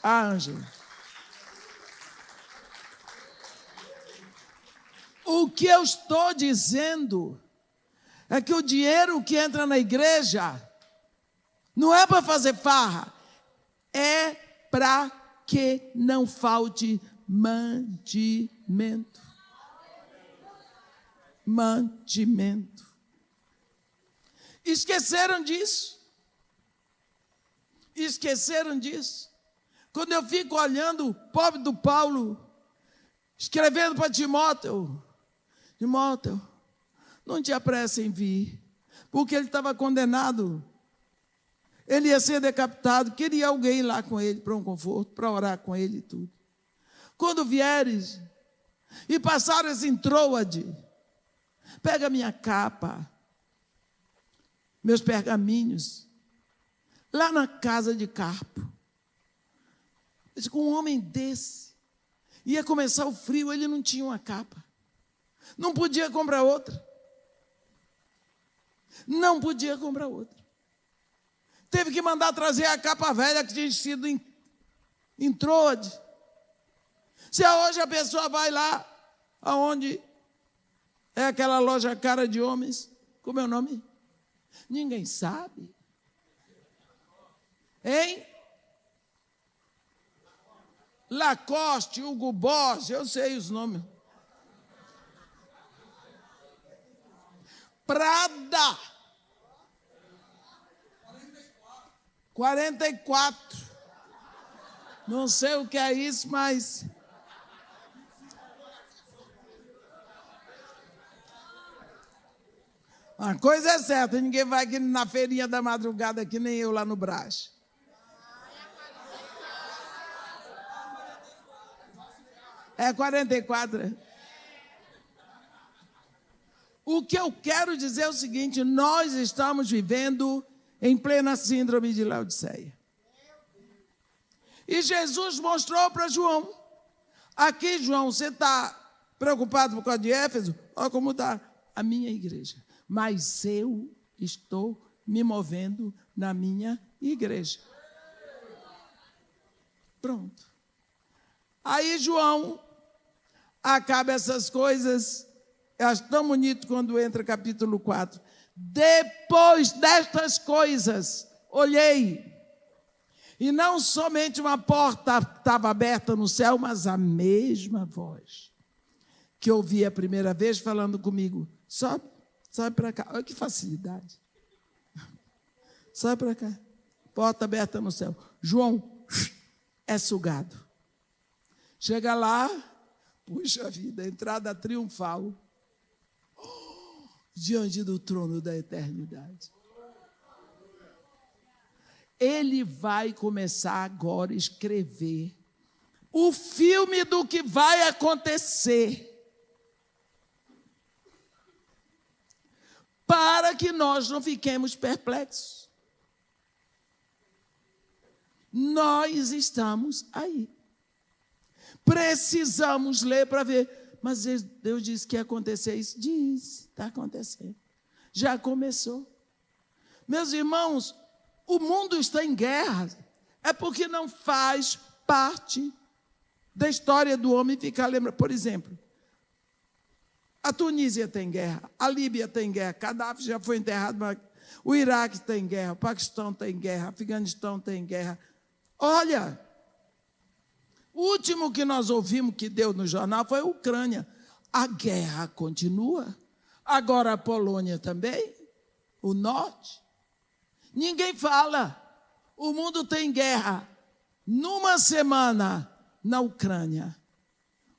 A Ângela. O que eu estou dizendo é que o dinheiro que entra na igreja não é para fazer farra, é para que não falte mantimento. Mantimento. Esqueceram disso. Esqueceram disso. Quando eu fico olhando o pobre do Paulo, escrevendo para Timóteo, Timóteo, não te apresse em vir, porque ele estava condenado. Ele ia ser decapitado, queria alguém lá com ele para um conforto, para orar com ele e tudo. Quando vieres e passares em Troade, pega minha capa, meus pergaminhos, lá na casa de Carpo. Com um homem desse, ia começar o frio, ele não tinha uma capa. Não podia comprar outra. Não podia comprar outra. Teve que mandar trazer a capa velha que tinha sido em Troade. Se hoje a pessoa vai lá, aonde É aquela loja cara de homens. Como é o nome? Ninguém sabe. Hein? Lacoste, Hugo Boss, eu sei os nomes. Prada. 44. Não sei o que é isso, mas... Uma coisa é certa, ninguém vai aqui na feirinha da madrugada, que nem eu lá no Brás. É 44. O que eu quero dizer é o seguinte, nós estamos vivendo em plena síndrome de Laodiceia. E Jesus mostrou para João. Aqui, João, você está preocupado por causa de Éfeso? Olha como está a minha igreja. Mas eu estou me movendo na minha igreja. Pronto. Aí, João, acaba essas coisas. Eu acho tão bonito quando entra capítulo 4. Depois destas coisas, olhei. E não somente uma porta estava aberta no céu, mas a mesma voz que eu ouvi a primeira vez falando comigo. Sobe para cá. Olha que facilidade. Sobe para cá. Porta aberta no céu. João é sugado. Chega lá, puxa vida, entrada triunfal. Diante do trono da eternidade. Ele vai começar agora a escrever o filme do que vai acontecer. Para que nós não fiquemos perplexos. Nós estamos aí. Precisamos ler para ver. Mas Deus disse que ia acontecer isso. Diz, está acontecendo. Já começou. Meus irmãos, o mundo está em guerra. É porque não faz parte da história do homem ficar lembrando. Por exemplo, a Tunísia tem guerra, a Líbia tem guerra, Gaddafi já foi enterrado, o Iraque tem guerra, o Paquistão tem guerra, o Afeganistão tem guerra. Olha, o último que nós ouvimos que deu no jornal foi a Ucrânia. A guerra continua. Agora a Polônia também, o norte. Ninguém fala. O mundo tem guerra. Numa semana na Ucrânia,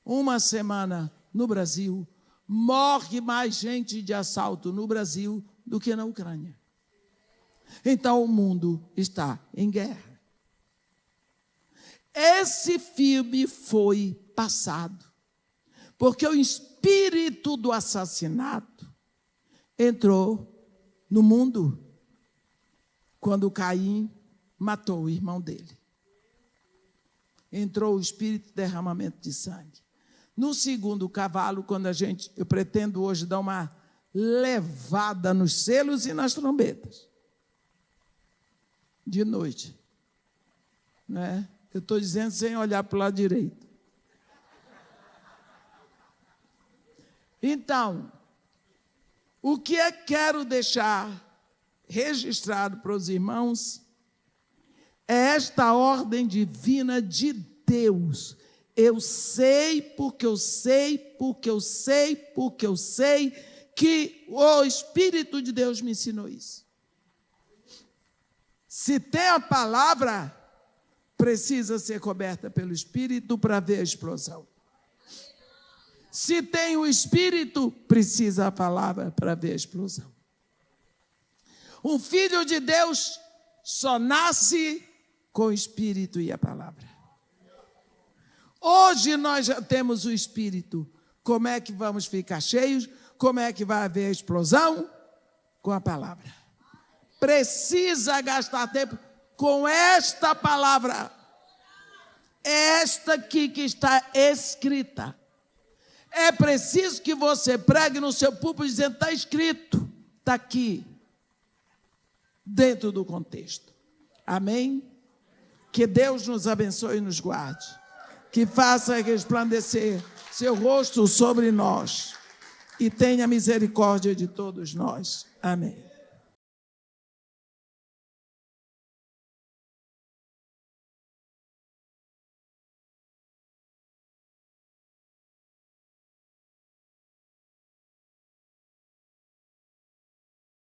uma semana no Brasil, morre mais gente de assalto no Brasil do que na Ucrânia. Então o mundo está em guerra. Esse filme foi passado, porque o espírito do assassinato entrou no mundo quando Caim matou o irmão dele. Entrou o espírito de derramamento de sangue. No segundo cavalo, quando eu pretendo hoje dar uma levada nos selos e nas trombetas. De noite. Né? Eu estou dizendo sem olhar para o lado direito. Então, o que eu quero deixar registrado para os irmãos é esta ordem divina de Deus. Eu sei, porque eu sei, porque eu sei, porque eu sei que o Espírito de Deus me ensinou isso. Se tem a palavra, precisa ser coberta pelo Espírito para ver a explosão. Se tem o Espírito, precisa a palavra para ver a explosão. Um filho de Deus só nasce com o Espírito e a palavra. Hoje nós já temos o Espírito. Como é que vamos ficar cheios? Como é que vai haver a explosão? Com a palavra. Precisa gastar tempo com esta palavra. Esta aqui que está escrita. É preciso que você pregue no seu púlpito dizendo, está escrito, está aqui, dentro do contexto. Amém? Que Deus nos abençoe e nos guarde. Que faça resplandecer seu rosto sobre nós. e tenha misericórdia de todos nós. Amém.